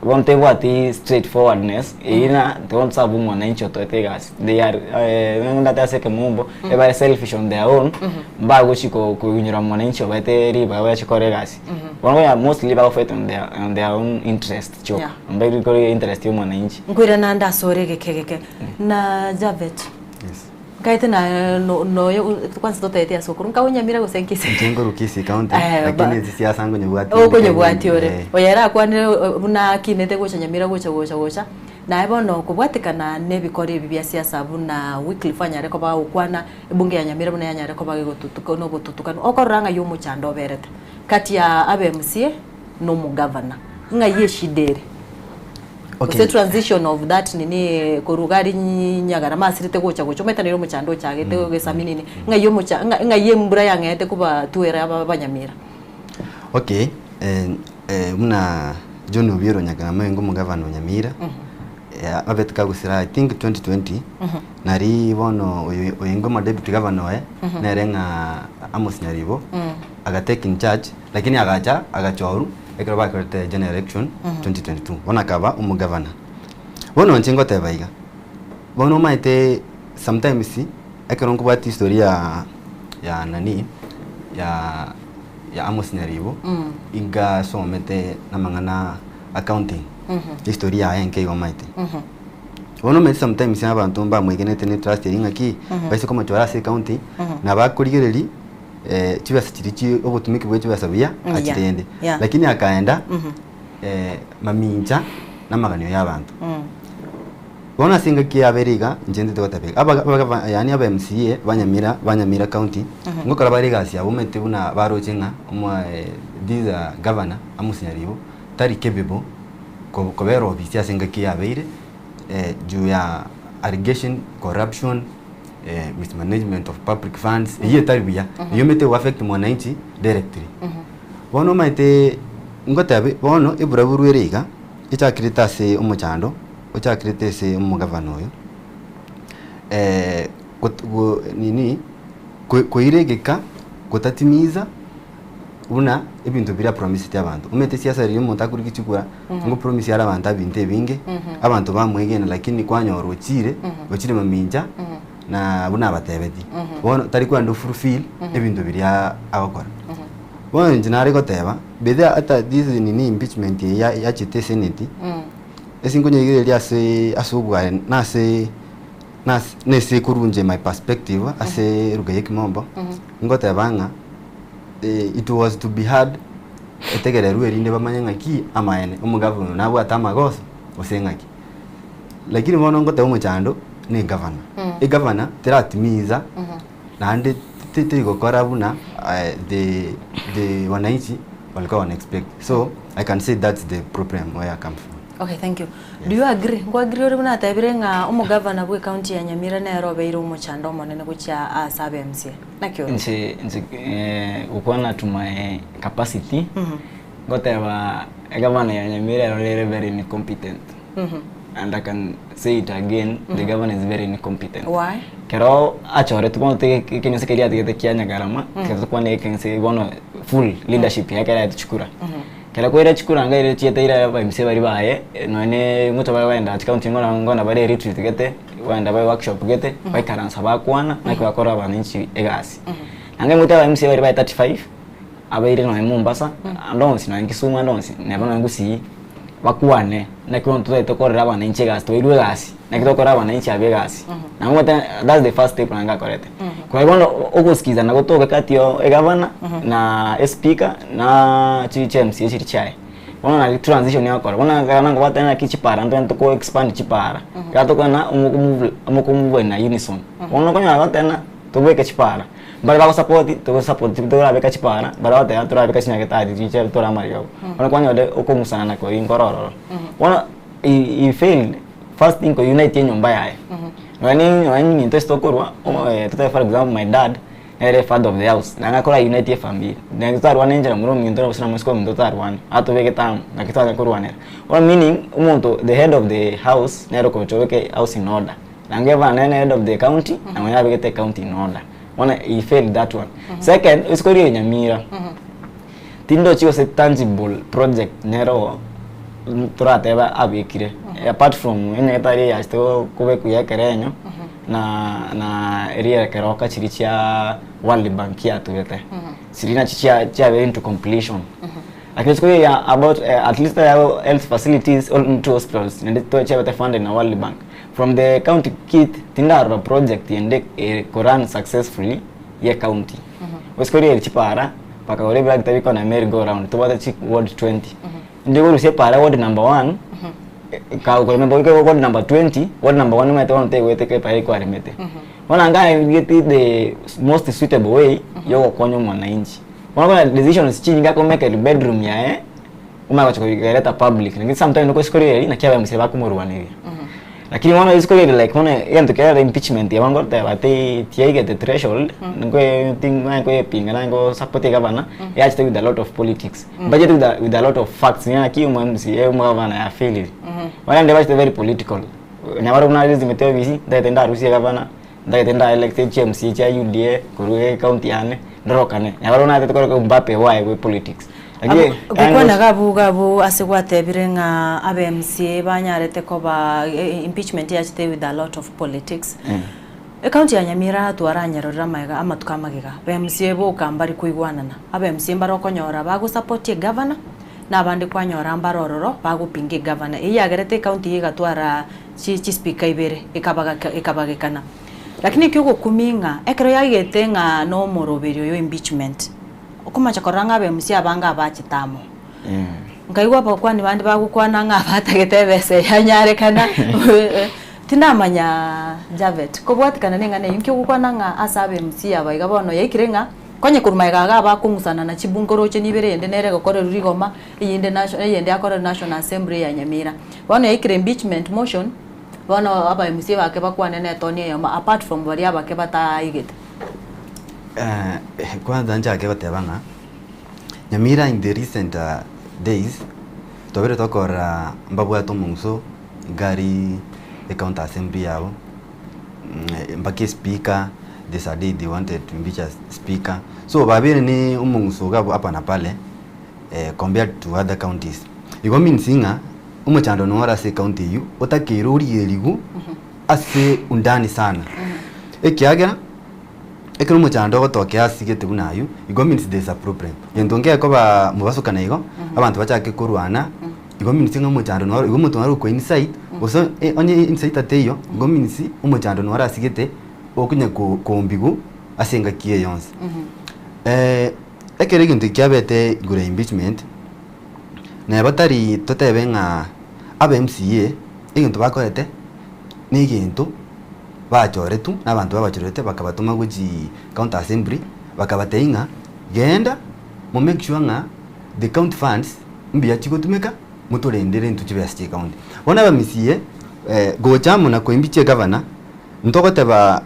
wonte wati straightforwardness ina don't sabu mwana incho totegas they are ngunda tase ke mumbo they are selfish on their own bago chiko kunyura mwana incho bateri bawa chikoregasi wano ya mostly ba fight on their own interest cho mbegi ko interest yo mwana inchi ngwira nanda sorege kegeke na Javet kaite na no yo kwanza totetea sokuru nka Nyamira gusenkise Njengo Rukisi county lakini siasa ngo nyubwati oko nyubwati ore oyera kwane buna kinete gocha Nyamira gocha na bono kubwatikana nebikore bibya siasa buna weekly fanya reko ba ukwana ebunge ya Nyamira buna yanya reko ba gututuka no gututukana okoranga yo muchando berete kati ya ABMC no mu governor nga yeshidere okay. Transition of that nini kurugari nyagara masirite gocha meta nero muchando chagete gesaminini nga yo mucha nga yembura yangete kuba tuera abanyamira. Okay, muna John Obiero nyagara mengo mu governor Nyamira abetka gusira I think 2020 nari bono oyengo ma deputy governor nerenga Amos Nyaribo aga take in charge lakini agachoru ekero bakorete general election 2022 bona kaba governor bono nchengo tebaiga bono maite sometimes ekero nkubati historia ya nani ya Amos Nyaribo inga somete namangana accounting historia yenke yomaite bono maite sometimes abantu mba mwegenete ne trust inga ki baise koma chora se county na bakurigereri chibasa chirichi obutumiki bwe chibasa bya akirende lakini akaenda maminja namaganyo y'abantu bona singa ki aberiga njende totabeka aba yani aba MCA banyamira county ngokora barigasi abumete buna barocenga umwa these governor Amos Nyaribo tari capable ko bero bisia singa ki abeire juu ya allegation corruption mismanagement of public funds iye taribia iyo mete affect mwananchi directly bono maite ngotabe bono iburaburu erega icha krita se umuchando ocha krita se umugavano yo nini koiregeka kotatimiza una ebintu bira promise y'abantu umete siasa riri montakuri kichukura ngo promise yara abantu abinte binge abantu bamwegena lakini kwanyoro chire bachire maminja na buna batebeti bono tari kwando fulfill ebintu biriya abakora bono njinare goteba bethe ata this nini impeachment ya chite senate esingonye igereria se asubwa nase kurunje my perspective ase rugaye kimombo ngotebanga it was to be hard etegere ruerinde bamanyanga ki amaene umugavano nabo atamagoso osengaki lakini bono ngoteba umuchando ni governor governor teratimiza na ande tete gukora buna the wananchi walikuwa wanexpect so I can say that's the problem where I come from. Okay, thank you. Yes. Do you agree? Ngo agree uri buna tabirenga governor bwe county ya Nyamira na robeiro umuchando monene gucha asabe MC nakyo nje ukwana tuma capacity ngoteba governor ya Nyamira are very incompetent and I can say it again, the governor is very incompetent. Why? Kero achore tuko kenye sekeria tigete kianya garama kero kwa ne kense bono full leadership yake ya tuchukura kero ko ira chukura nga ire chiete ira ba mse bari bae no ne muto ba wenda account ngona bari retreat gete wenda ba workshop gete ba karansa ba kwana na kwa kora abaninchi egasi anga muto ba mse bari ba 35 abaire no Mombasa ndonsi na Kisumu ndonsi ne bana ngusi bakuane na kwa ntuza itokorera abaninchi egasi to irwe gasi na kitokora abaninchi abegasi na ngote that's the first step nanga korete kwa hivyo okusikiza na gotoka kati yo egavana na speaker na CHMC chirichae bona na transition yakora bona kana ngo batana kichipara ndo ko expand chipara gato na umukumvu na unison bona konya batana to beke chipara bari ba support to beka chipara bari batana to beka chinya ketadi chiche to ramario bona konya de okumusana na ko inkororo bona he failed first thing ko unite nyumba yae when into korwa for example my dad era father of the house na ngakora unite family na ngitari wanenjera muri mwindo busina musiko mwindo tari wan ato beke tam na kitaka korwa nera or meaning umuntu the head of the house nero ko choweke house in order na ngeva na head of the county na mwenye beke county in order ona he failed that one second iskori Nyamira tindo chiwo se tangible project nero turateba abikire apart from ene tari ya sto kube kuya kerenyo na area keroka chiricha World Bank ya tuwete sirina chicha very into completion lakini siku ya about at least health facilities all into hospitals and to achieve funding na World Bank from the county kit tindaro project yende run successfully ye county weskorie chipara paka ole black tabiko na merry go round to bata chick ward 20 ndio ule separa ward number 1 ka ko member ko ward number 20 ward number 1 mete on te wete ke pare kwa remete wana ngai get the most suitable way yo konyo mwananchi wana decisions chini ngako make the bedroom ya uma kwa kuleta public lakini sometimes niko skorie na kiaba mseba kumurwanira lakini wana iskorie like wana yento kaya impeachment ya wango ta bate tiaige the threshold ngo thing ngo pinga na ngo support governor ya chite with a lot of politics budget with a lot of facts ya ki umamsi umavana ya failure wana ndeba chite very political nyawara una hizi meteo visi ndaitenda rusia governor ndaitenda elected CMC cha UDA kuruge county ane ndorokane nyawara una tetoko Mbappe why we politics gukwana gabu asegwatebire nga abMCA banyarete ko ba impeachment yachite with a lot of politics county ya Nyamira twaranyarora maiga amatukamagega abMCA bo kambari kuigwanana abMCA mbarokonyora bagu support governor na bandi kwanyora mbarororo bagu pinge governor iyagerete county yigatwara chi speaker ibere ikabagekana lakini kyugo kuminga ekero yagete nga no moroberio yo impeachment okumacha koranga abMCA abanga abachitamo ngaigwa bakwani bandi bagukwana nga batagete yanyarekana tinamanya Javet kobwatikana nengane yimkyo gukwana nga asabe MC abaiga bono yakirenga konye kurumaiga ga bakungusana na chibungoro che nibere yende nere gokore rurigoma yende national yende akore National Assembly ya Nyamira bono yakire impeachment motion bono aba MC bake bakwane ne Tony yama apart from bari abake bataigete kwanza njake batebanga Nyamira in the recent days tobere tokora mbabwa tomungso gari the county assembly yao mbaki speaker decided they wanted to impeach a speaker so babere ni umungso gabo hapa na pale compared to other counties iko minsinga umuchando nora se county yu otakiruri eligu ase undani sana ekiagera ekero muchando gotokea asigete bunayo iko means there is a problem yendonge ko ba mubasukana iko abantu bachake kurwana iko means ngo muchando no iko mutu naru ko inside oso onye inside ateyo iko means umuchando no asigete okunya ko mbigu asenga kiye yonse ekere gintu kyabete gure impeachment na batari totebenga abMCA igintu bakorete ni gintu bachoretu n'abantu babachorete bakabatuma guji county assembly bakabateinga genda mu make sure nga the county funds mbiya chiko tumeka mutorendere ntu chibe state county bona bamisiye gochamu na koimbiche governor ntokote ba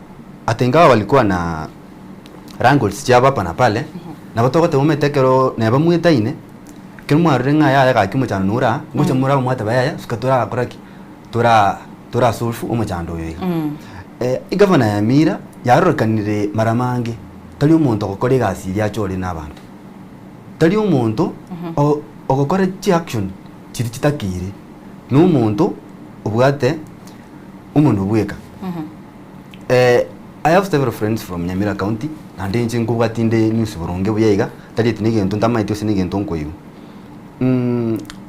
atenga walikuwa na wrangles chaba hapa na pale na batokote umetekero na bamwetaine kirumwa renga ya ga kimuchano nura ngocha mura mwata bayaya sukatora akoraki tora sulfu umuchando yoiga igavana ya Nyamira yarorokanire maramange tali umuntu okore gasi ya chore n'abantu tali umuntu ogokora chi action chiri chitakire n'umuntu ubwate umuntu bweka I have several friends from Nyamira County and then chingu bwatinde news burunge buyega tali tinige ntu ntamaito sinige ntu nkoyo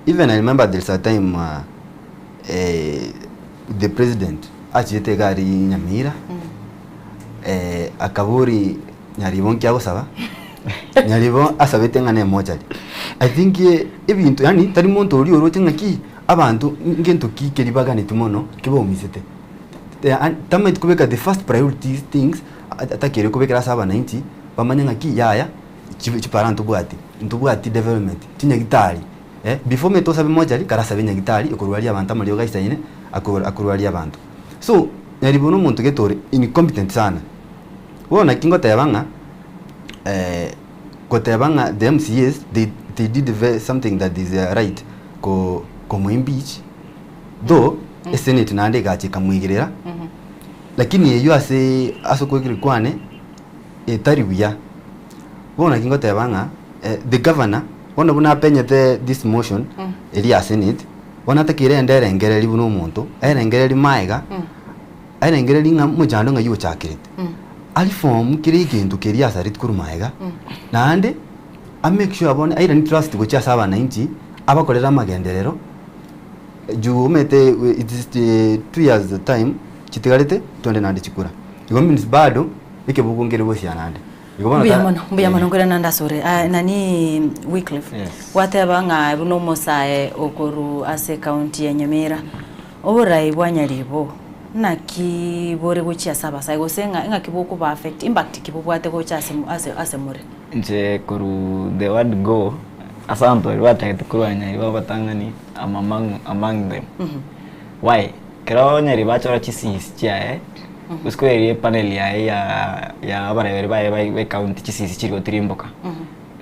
even I remember there's a time the president achite gari Nyamira akaburi nyaribon kya gusaba nyaribon asabete ngane moja I think ibintu yani tari muntu uri orote ngaki abantu ngento kikeri bagane tumono kibo misete tamait kubeka the first priority things atakere kubeka saba 90 bamanya ngaki yaya chiparantu bwati development tinya gitari before meto sabe moja karasa benya gitari okurwali abantu amaliyo gaisayine akurwali abantu so nyaribono muntu getore incompetent sana wona kingo tayabanga kotayabanga the MCAs they did something that is right ko impeach though senate nande gache kamwigerera lakini yeyo aso kwegire kwane etari buya wona kingo tayabanga the governor wona buna penyete this motion eri senate wona takire ndere ngereri buno muntu erengereri maiga erengereri nga mujando nga yuchakirete ali form kiri kintu kiri asarit kurumaiga nande I make sure abone I don't trust go cha 90 abakorera magenderero juu umete it is 2 years the time chitigarite twende nandi chikura igo means bado ikebugungire bosia nandi Mbuya mono ngura nanda sore nani Wycliffe wateba nga buno mosae okuru ase county ya Nyamira oburai bwanyaribo naki bore guchia saba sai gosenga nga kibuku ba affect impact kibubwate gocha ase muri nje kuru the word go asanto wata tukuranya iba batangani among them why kero nyari bachora chisisi chia usikwerie panel ya abare bari county chisisi chiri otirimboka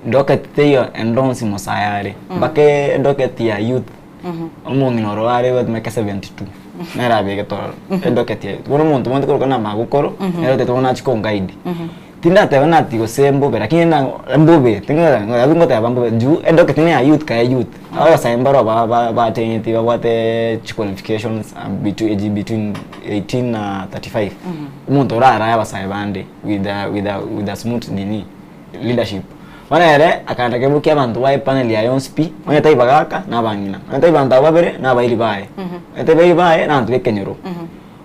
ndoket teyo endonsi mosayare bake ndoket ya youth omungi norware wat make 72 nera bege toro ndoket ya wono muntu muntu ko na magukoro nero te tona chiko guide tinda te wana tigo sembo bera kina mbobe tinga ngabingo te bambo ju ndoket ne ya youth ka youth awa saimbaro ba te wate qualifications between 18 na 35 umuntu rara ya basaibande with a smooth nini leadership wana ere akanda kebukia abantu wa panel ya yonspi wana tai bagaka na bangina wana tai banda babere na bairi bae ete bairi bae na ntu kenyoro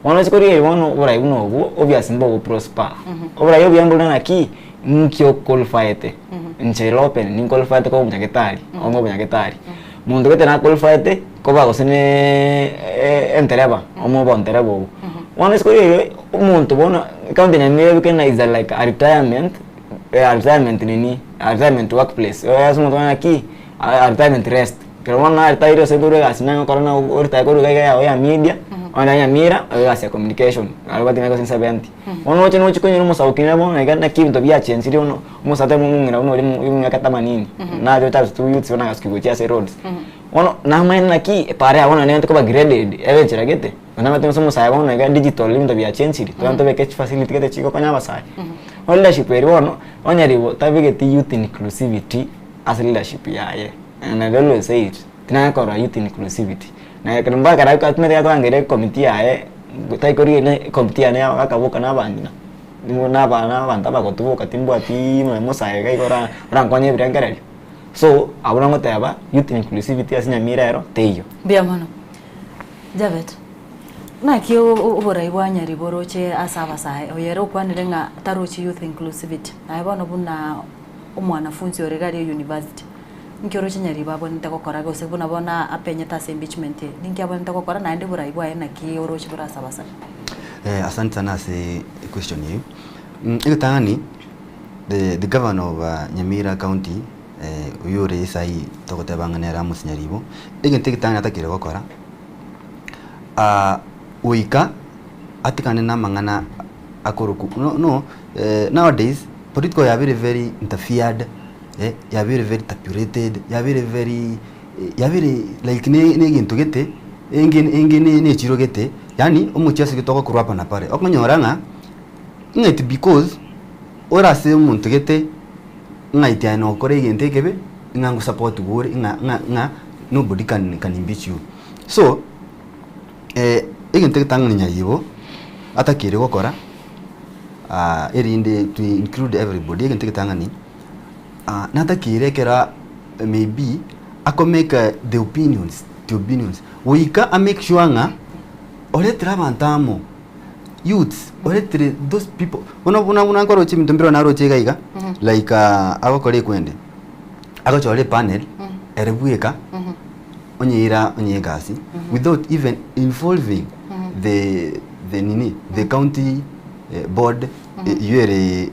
wana sikori wono ora uno obu obvious mbo prosper obra yo byambo na ki nkyo qualified nchero open ni qualified ko munyaketari omo munyaketari muntu kete na qualified ko ba gosene entereba omo bo enterebo wana sikori umuntu bona county na mebe kena is like a retirement nini retirement workplace asumo tona ki retirement rest pero wana retire se dure asina corona orta ko ruga ya media ona ya mira ya communication algo tiene que ser 70 ono chino chikonyo no musawukina bona igana kinto bya chensiri ono musate mungira ono uri akata manini na jo tabu tu youth ona gaskigochia se roads ono na maana ki pare ona ne ko ba graded eventually gete ona mate muso musaya bona ga digital limto bya chensiri to be ke facility gete chiko kanya basai leadership eri ono onyaribo tabigeti youth inclusivity as leadership yaye and I always say it tina ko youth inclusivity na kamba kara ka tmere to angere committee yae tai kori ne committee ne akabuka na bangina na banta ba gotubuka timbo ati mo musaye kai kora rankwanye birangere so abuna ngoteba youth inclusivity as Nyamira ero teyo bia mono Javet na kio uburai bwanyari boroche asaba sahe oyero kwanire nga tarochi youth inclusivity na bono buna umwanafunzi oregari university nkiro chinyari babo ntakokora gose buna bona apenya ta impeachment ninkiabo ntakokora na ndi burai bwa na ki orochi bura asaba sahe asante sana se question you ikutangani the governor of Nyamira county uyore sai tokotebanganera musinyaribo igintikitanga atakire gokora uika atikane na mangana akoroku nowadays political ya very interfered ya very tapurated ya very like ne gintu gete engine ne chiro gete yani umuchasi gitoko kurapa na pare okonyoranga ngait because ora se umuntu gete ngait ya no kore gente kebe ngangu support gore nga nobody can impeach you so igente tanga nyayibo atakire gokora erinde to include everybody igente tanga ni natakire kera maybe ako make the opinions wika a make sure nga oletra bantamo youths oletre those people una ngoro chimi ndombiro na roche gaiga like agokore kwende agochore panel erebueka onye gasi without even involving the county board yere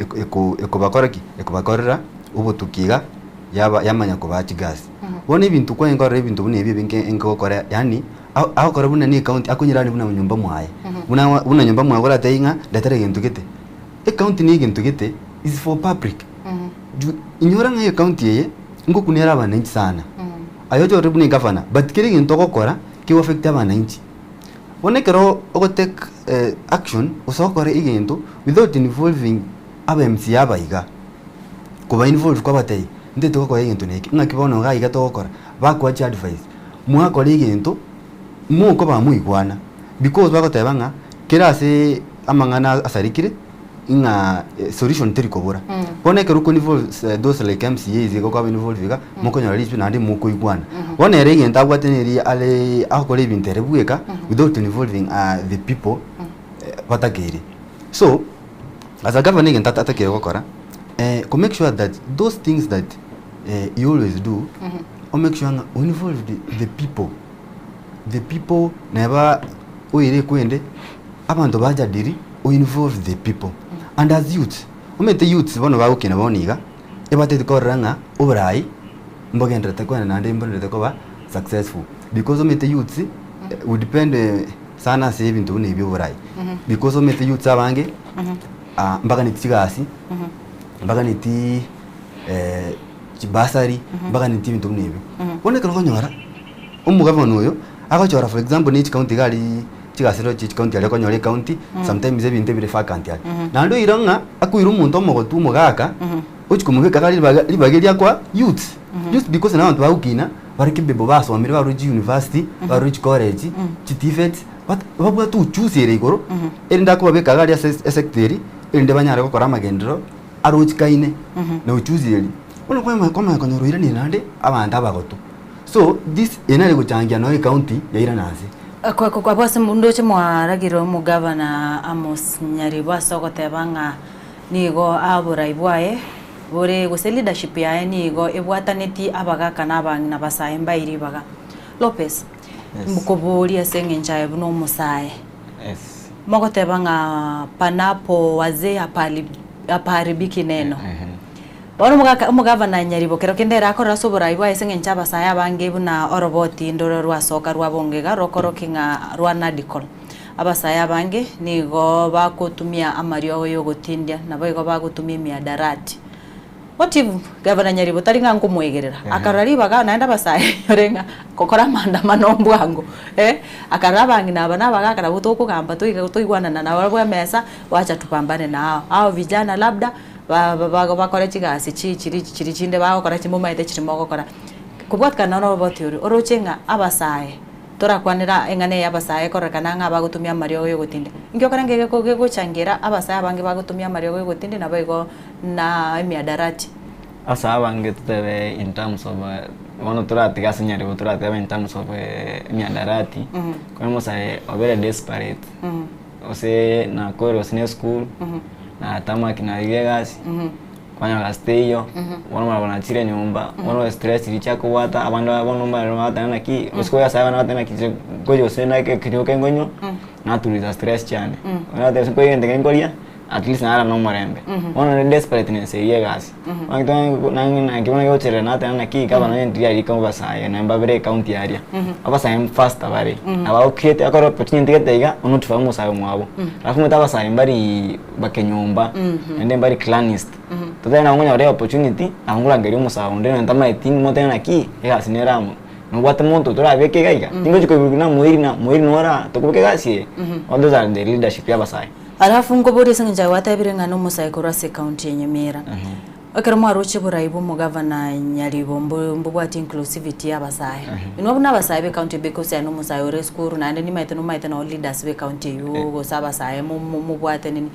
ekobakorera ubutukiga yamanya kubachi gasi wone ibintu kwa ngoro ibintu bune binke engokora yani akora buna ni county akunyirani buna nyumba mwaye buna nyumba mwaye gora tayinga datere gintu gete county ni gintu gete is for public inyora ngai county ye ngokunera abananchi sana ayojo ribuni governor but kiri gintu gokora ki affect abananchi wone kero take action usokore igintu without involving aba MC abaiga kuba involve kwa batei ndete gokora igintu neki ngakibona ngaiga tokora bakwa cha advice mwakora igintu muko ba muigwana because bakotebanga kira se amangana asarikire inga solution teri kobora one ke ruko involve those like MCAs go kwa involve ga moko nyaralispi na ndi moko igwana one rege ntagwateneri ale akole bintere bueka without involving the people watakeri. So as a governor ngenta atakere gokora to make sure that those things that you always do or make sure you involve the people never oire kwende abantu bajadiri or involve the people and as youth umete youth bono bagukina boniga ebatete koranga obrai mbogendrete kwana nande mbonete ko ba successful because umete youth would depend sana se ibintu nebyo obrai because umete youth abange mbaga nitigasi mbaga niti chibasari mbaga niti ibintu nebyo bone kero nyora umugavana oyo akachora for example ni county gali chigasiro chi county ale konyore county sometimes ebintu bire vacant ali nando iranga akuira umuntu omogotu mugaka uchikumubeka gali libageria kwa youth just because na abantu bagukina bari kibebo basomire baruji university baruji college chitifet babwa tu choose igoro erinda ko babeka gali secretary erinde banyare gukora magendero aruchikaine na uchuzi ono kwa konyoro ni nande abantu abagotu. So this enale kuchangia no county ya Iranasi. Kwa bose mundu che mwaragiro mu governor Amos Nyaribo asogotebanga nigo abura ibwaye bore gose leadership yae nigo ebwataneti abagaka nabang nabasaye mbairi baga. Lopez mukobori asengenja ebuno musaye. Yes. Mogotebanga panapo waze aparibiki neno. Ono mugavana Nyaribo kero kendera akora sobora iwa esengencha basaya bange buna oroboti ndoro rwasoka rwabongega rokorokinga rwanadical abasaya bange nigo bakutumia amario yo gutindia nabo igo bagutumia miadarati. What if Governor Nyaribo taringa nkumwegerera akarari baga naenda basaya yorenga kokora maandamano mbwango akarabangi na bana baga karabuto kugamba toigwana na nabo mesa wacha tupambane nao hao vijana labda bakora chigasi chiri chinde bakora chimumaite chirimo gukora kubwatkana no botiuri orochenga abasaye torakwanira engane yabasaye korekana nga bagutumia mario yo gutinde ingyo karangege ko guchangira abasaye abange bagutumia mario yo gutinde na baigo na emiadarati asa abange tutebe in terms of one turati Nyaribo turati in terms of emiadarati kwa mosaye obere desperate ose na koro sine school na tama kina igegasi kwanya gasteyo wana mara chire nyumba wana stress lichako wata abanda abono mara wata na ki uskoya sawa na wata na ki gojo sena ke kiyo kengonyo na tuliza stress chane wana te ko yende kengolia at least na no marembe wana desperate ne se igegasi na kiona yo chere na tana ki kaba na ndia iko basaya na mbabere county area abasaya fast abare aba create akoro opportunity getaiga ono tufamu sayo mwabo alafu mutabasaya mbari bakenyumba ende mbari clanist totena ngonya ore opportunity angula ngeri musawo ndene ntama etini motena ki ya sineramu ngwate monto tora beke gaiga tingo chiko biguna muiri nora tokuke gasi all those are the leadership ya basaya alafu ngobori sengenja watabirenga no musaye korase county ya Nyamira okero mwaroche buraibo mu governor Nyaribo mbubwati inclusivity yabasaye inwo buna basaye be county because ya no musaye ore school na ndi maite no leaders be county yo sabasaye mu bwate nini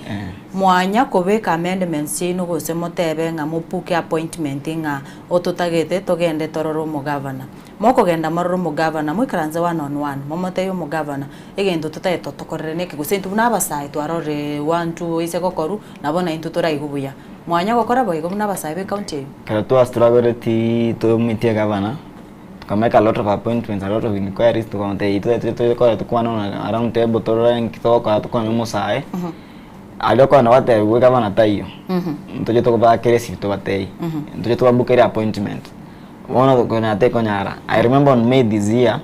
mwanya kobeka amendments chino gose motebe nga mupuke appointment nga ototagete togende tororo mu governor moko genda maroro mu governor mwikaranze 1-on-1 momote yo mu governor egendo totaeto tokorere ke gose ntu buna basaye twarore 1-2 ise gokoru nabona intu tora igubuya mwanya gukora boigo buna basabe county kala to astragore ti to meeting governor tukameka a lot of appointments a lot of inquiries to county ito ko to kwana around table to rank to ko to kono musae aloko na wate we governor tayo ntoje to ba kere sito batei ntoje to bukere appointment one of the take onyara I remember on May this year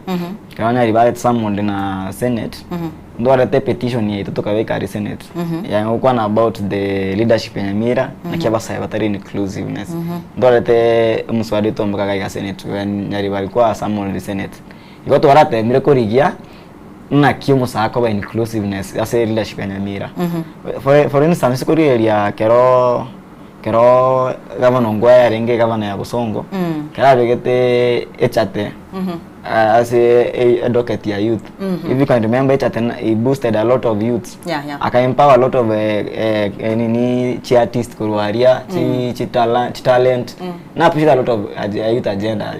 kana ribalet someone na senate ndo alete petition yetu tukaweka senate ya ngokwana about the leadership ya Nyamira na kia basa batari inclusiveness ndo alete muswadi tomboka kaika senate nyari balikuwa someone senate iko to warate mire korigia na kio musako ba inclusiveness ya leadership ya Nyamira for instance kuri area kero gavana ngwaya renge gavana ya Busongo kera begete echate as a docket ya youth. If you can remember it, he boosted a lot of youths. Aka empower a lot of nini chi artist kuruaria, chi talent. Na push a lot of youth agenda.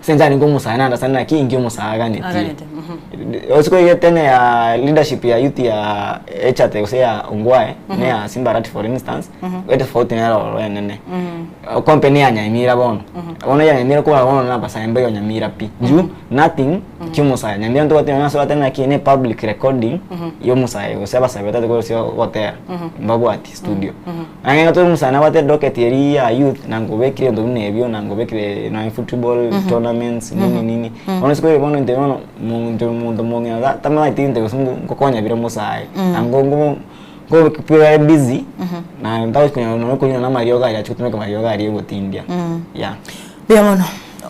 Senza ngumu sana understand ki ngumu sana ni ti. Also yetene ya leadership ya youth ya HT osea ungwae ne ya Simbarati for instance. Wete fault na ro nene. Company ya Nyamira bono. Ona ya Nyamira ko bono na basa embe ya Nyamira pi. Ju nothing kimusa. Nyamira ndo wate na so tena ki ne public recording yo musa yo seba sabeta ko sio hotel. Mbabu ati studio. Anga to musa na wate docket ya youth na ngobekire ndo nebyo na ngobekire na football tournaments nini. Ona siko bono ndio muntu monge da tamai tinte ko konya bira musa. Angongo go pure busy na ndawo kunya na Mario gari achutumeka Mario gari yego tindia ya biamono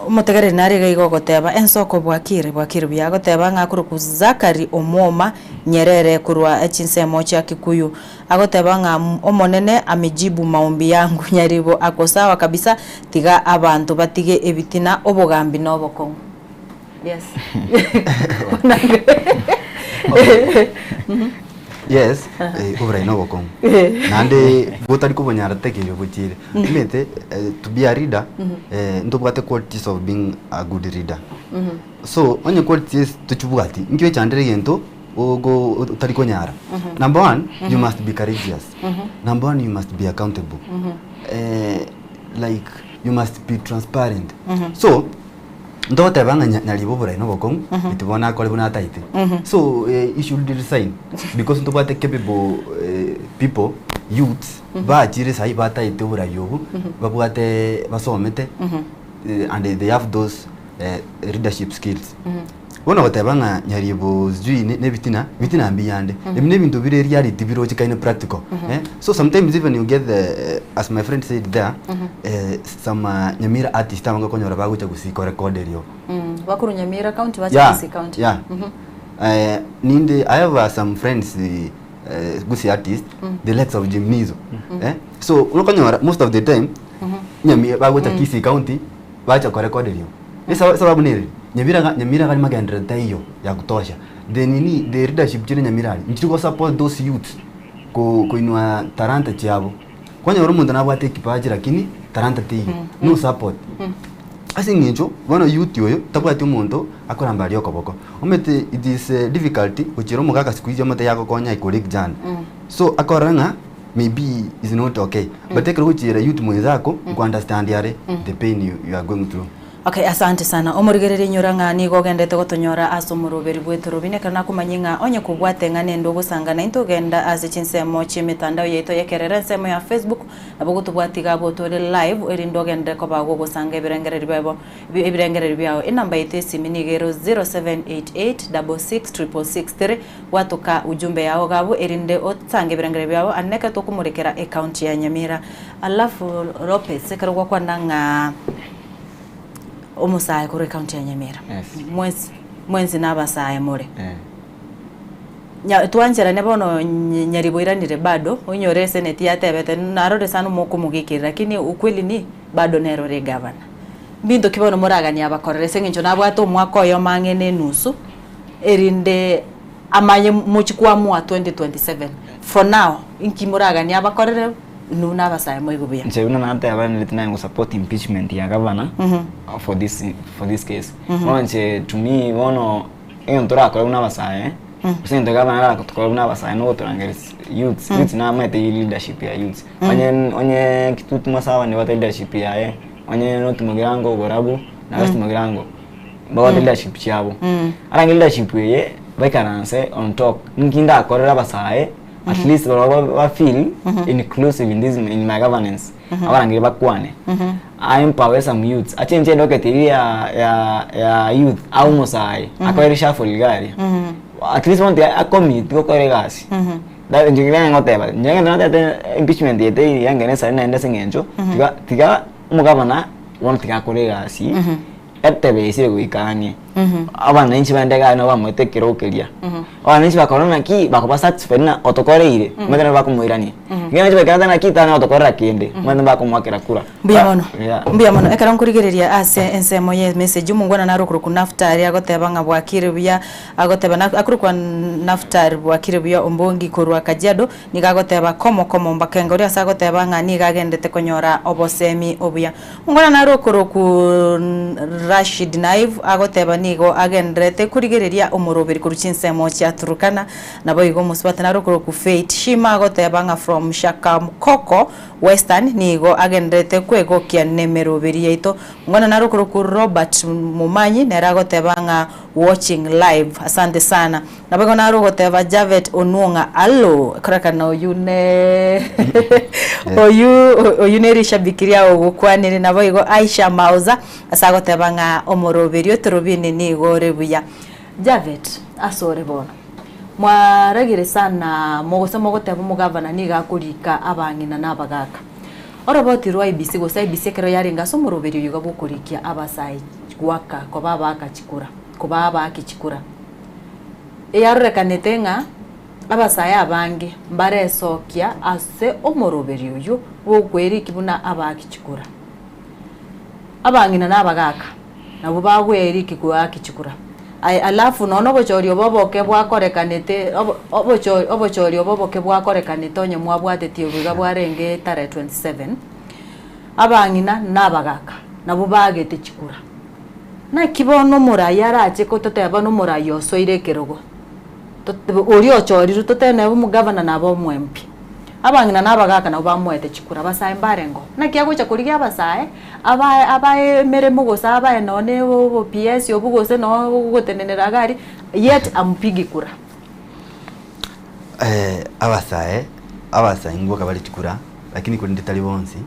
umutegere nari gaigo goteba ensoko bwakire bya goteba ngakuru ku Zakari Omoma Nyerere kurwa echinsemo cha Kikuyu agoteba nga omonene amejibu maombi yangu nyaribo akosawa kabisa tiga abantu batige ebitina obogambi noboko. Yes. Yes, ubra ino bokong. Nande gotari ko bonyara tekele butire. Mete to be a reader, ndo bwate qualities of being a good reader. So, onye qualities to chubwati. Nkiwe chandere yento ogo utari ko nyara. Number 1, you must be courageous. Number 1, you must be accountable. Like you must be transparent. So, ndo tebanga nyalibo bura ino bokong itubona ko libona taite. So you should resign because ndo bate capable people youths ba jire sai ba taite bura yobu babwate basomete and they have those leadership skills. Bona batebanga nyalibo zui ne bitina ambiyande emne bintu bire reality biro chikaine practical. So sometimes even you get the as my friend said there some Nyamira artist amanga konyora bagucha gusiko recorder yo bakuru Nyamira county wacha county. Ninde I have some friends gusi artist the likes of Jimnizo. So unokonyora most of the time Nyamira bagucha kisi county bacha ko recorder yo sababu nini Nyamira kali magandra tayo ya kutosha then the leadership chini Nyamira nchiko support those youths kuinua talanta chabo kwanya urumuntu nabwate kipaji lakini talanta tiyo no support asinginjo bona youth yoyo tabwate umuntu akora mbali yokoboko umete it is difficult kuchiro mugaka sikuije mate yako konya ikolik jana so akoranga maybe is not okay but take kuchira youth mwenzako ku understand yare the pain you are going through. Okay, asante sana. Omurigerere nyoranga ni gogendete gotonyora asomuruberi bwetu rubine kana kumanyinga onye kubwate ngane ndo gusangana into genda azichinsemo chimitandao yeto yekerera nsemo ya Facebook nabo tubwatiga botore live eri ndogende ko bago gusanga ibirengerere byao inamba yete simini gero 0788666663 watuka ujumbe yao gabo erinde otsange ibirengerere byao aneka to kumurekera account ya Nyamira alafu Lopez sekarwa kwandanga omusaye kuri county ya Nyamira. Mwenzi nabasaye muri. Tuanjira nebono nyaribo iranire bado unyore seneti yatebete narore sana moko mugikira lakini ukweli ni bado nerore governor. Bindo kibono muragani abakorere senginjo nabwato mwako yo mangene nusu erinde amanye muchikwa mu 2027. For now inki muragani abakorere nuna basaye moyo gubya. Nchebuna na ante abana litina ngo support impeachment ya governor for this case. Onche to me wono entora ko una basaye. President governor ala ko una basaye no turangere youth na mate leadership ya youth. Onye kitu masawa ni wata leadership ya onye no tumugirango gorabu na west mugirango. Bawa leadership chabo. Ara leadership ye bakaranse on top. Nginda akorera basaye at least we feel inclusive in my governance. Abarangire bakwane. I empower some youths. Achenje doketi ya youth au musai. Akoresha folgari. At least want to commit to koregasi. Da njigire ngoteba. Njenge na impeachment yete yangene sa naenda sengenjo. Tiga mugabana want tiga koregasi. Etebe isire kuikanye. abananchi bandega no bamwetekerokeria abananchi bakorona ki bakoba satisfied na otokoreire mwendera bakumwirani ngene bakata na kita na otokorera kinde mwendera bakumwakira kura mbia mono ekara nkurigereria ase ensemo ye message umungwana na rukuru ku Naftali agoteba nga bwakire buya agoteba na akuru kwa Naftali bwakire buya ombongi korwa Kajiado nigagoteba komo mbakenga uri asagoteba nga nigagendete konyora obosemi obuya mungwana na rukuru ku Rashid Naif agoteba nigo agendrete kurigereria umuroberi ku rucinsemo cya Turukana nabo igo musibata na rukuru ku Faith Shima agoteba nga from Shakamkoko Western nigo agendrete kwegokia nemeroberi yaito mungwana na rukuru ku Robert Mumanyi neragoteba nga watching live asante sana nabo na rugoteba Javet Onunga allo kraka no yune oyu rishabikiria ogukwanire nabo igo Aisha Mauza asagoteba nga omoroberi otorobine nigo rebuya Javet asore bona mwaragire sana mogosemo goteba mugavana niga kurika abangina nabagaka oroboti rwa IBC go IBC kero yaringa so moroberi yuga gukurikia abasai gwaka ko baba akachikura ko baba akichikura yarurekanete nga abasaya abange mbaresokia ase omoroberi uyu wokweri kibuna abakichikura abangina nabagaka nabo bagweri kigwa akichikura alafu nono bochori oboboke bwakorekanete obochori oboboke bwakorekanete onye mwabwateti obuga bwarenge tare 27 abangina nabagaka nabo bagete chikura na kibono murayi arache ko toteba no murayi osoire kerogo uri ochori tutene mu governor nabo mwempi abangina nabagaka nabo bamwete chikura basaye mbarengo na kiago cha kurigia abasaye abaye mere mugosa abaye none bo PS obugose no gotenenera gari yet ampigi kura abasaye ngoka bali chikura lakini kundi tali bonsi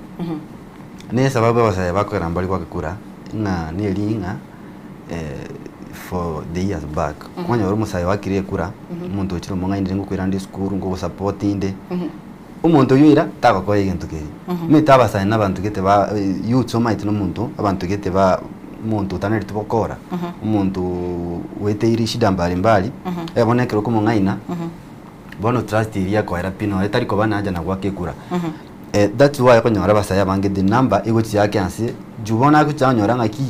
ne sababu abasaye bakora mbali kwa kura na nielinga for the years back kwanya uri musaye wakiriye kura umuntu ukiri mu ngayindi ngo kwirandi school ngo support inde umuntu yira takakora ikintu kiri mitaba saye nabantu gete ba youth might no muntu abantu gete ba muntu taneri tubokora umuntu weteiri shida mbali ebonekero ko mu ngayina bono trust iriya ko era pino etari ko bana aja na gwake kura that's why konyora basaya bange the number igochi yake ansi jubona ko cyanyora ngaki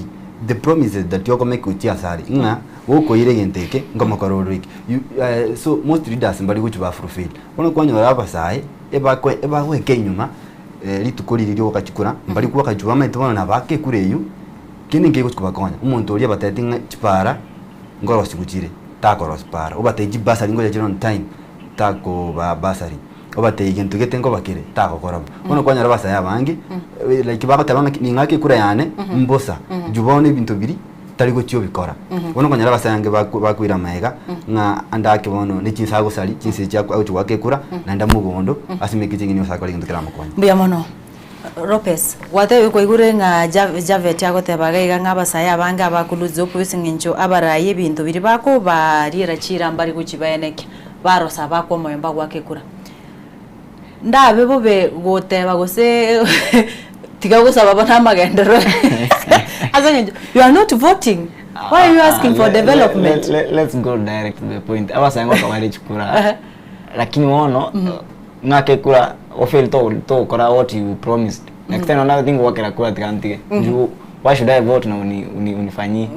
the promises that you make with asari nga woko ire genteke ngomakoro riki so most leaders mbali guchi ba fulfill bono kwanyora basaya eba weke nyuma litukuri liri okachikura mbali kuba kajuba maitwana na bake kureyu kini ngego kubakonya umuntu uri abatetinga chipara ngoro sikugire takoro spara obateji basari ngo yajiro on time tako ba basari obate ikintu getengo bakire takokora bono kwanya rabasaya bangi like bagatabanga ningake kura yane mbosa jubone ibintu biri tari go cyo bikora bono kwanya rabasaya nge bakwira maega nga andake bono ni kinsago sali kinse cyako auti wake kura nanda mugondo asimeke kinyo sakora ikintu kira makonya mbya mono Lopez wate ko igure nga Javet yagotebaga iganga basaya banga bakuluzo pusingincho abaraye ibintu biri bako barira chira mbari gukibayeneke barosa bako moyemba gwake kura ndabe bobe goteba gose tigagusaba banamagendero azanye you are not voting why are you asking for development let's go direct to the point abasanga kwari chikura lakini wono ngake kura offer to kora what you promised next time another thing wakera kura tikantige you why should I vote na unifanyi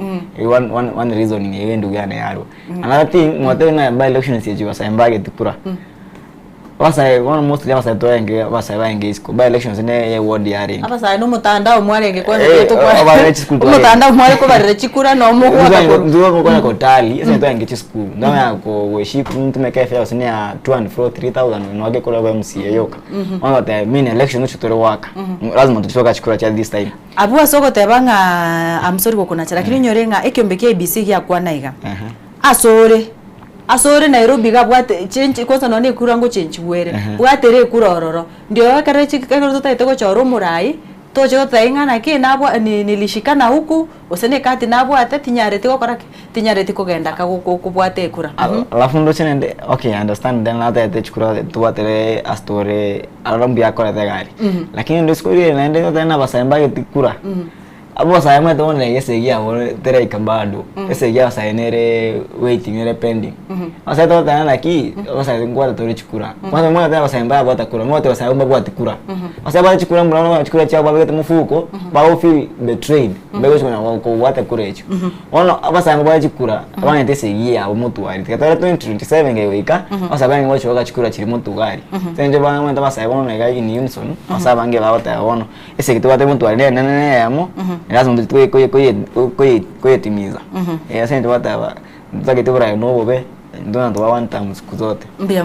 one reason ni yeye ndugu yana yaro another thing mwatewe na by elections yeji wasambage tikura wasa one mostly wasa toenge wasa baenge isko by elections ne ward yari abasa no mutandao mwarenge kwa ngeto kwa mutandao mware ko barere chikura no mu nduwa ko kwa tali ese toenge chi school ndawa yako worship mtu mekefe usine ya 2 and 4 3000 no age kola MCA yoka ona ta mini election no chitore waka lazima tutoka chikura cha this time abuwa soko tebanga amsori ko kuna chara kiri nyorenga ekyombe ke ABC ya kwa naiga asore Nairobi gabwate change kosa none kurango change were bwatere kurororo ndio akare chikakaro totaite ko choro murai tojo taingana ke nabo nilishikana huku usene kati nabo ate tinyarete ko korake tinyarete ko genda ka kubwate kura alafu ndo chenende okay I understand then ate ate chikura tuwatere astore arambi akora tegari lakini ndo skori naende tena basamba ke tikura abo sa yamwe to ne yesegia wo tere ikambado yesegia sa enere waiting ere pending asa to tana ki asa ngwara to chikura mwana mwana ta asa mbaya bota kura moto asa umba bota kura asa bata chikura mwana chikura cha baba mufuko ba feel betrayed bego chona ko wata kurecho ono asa mbaya chikura abana tesegia abo mutu wari katara 2027 ngeweka asa bana ngocho waka chikura chiri mutu gari senje bana mwana asa yabona na gari ni unson asa bange bawata ono ese kitu wate mutu wari nene yamo lazima koye timiza asante wata mzake tubura no bobe ndona to one time siku zote mbia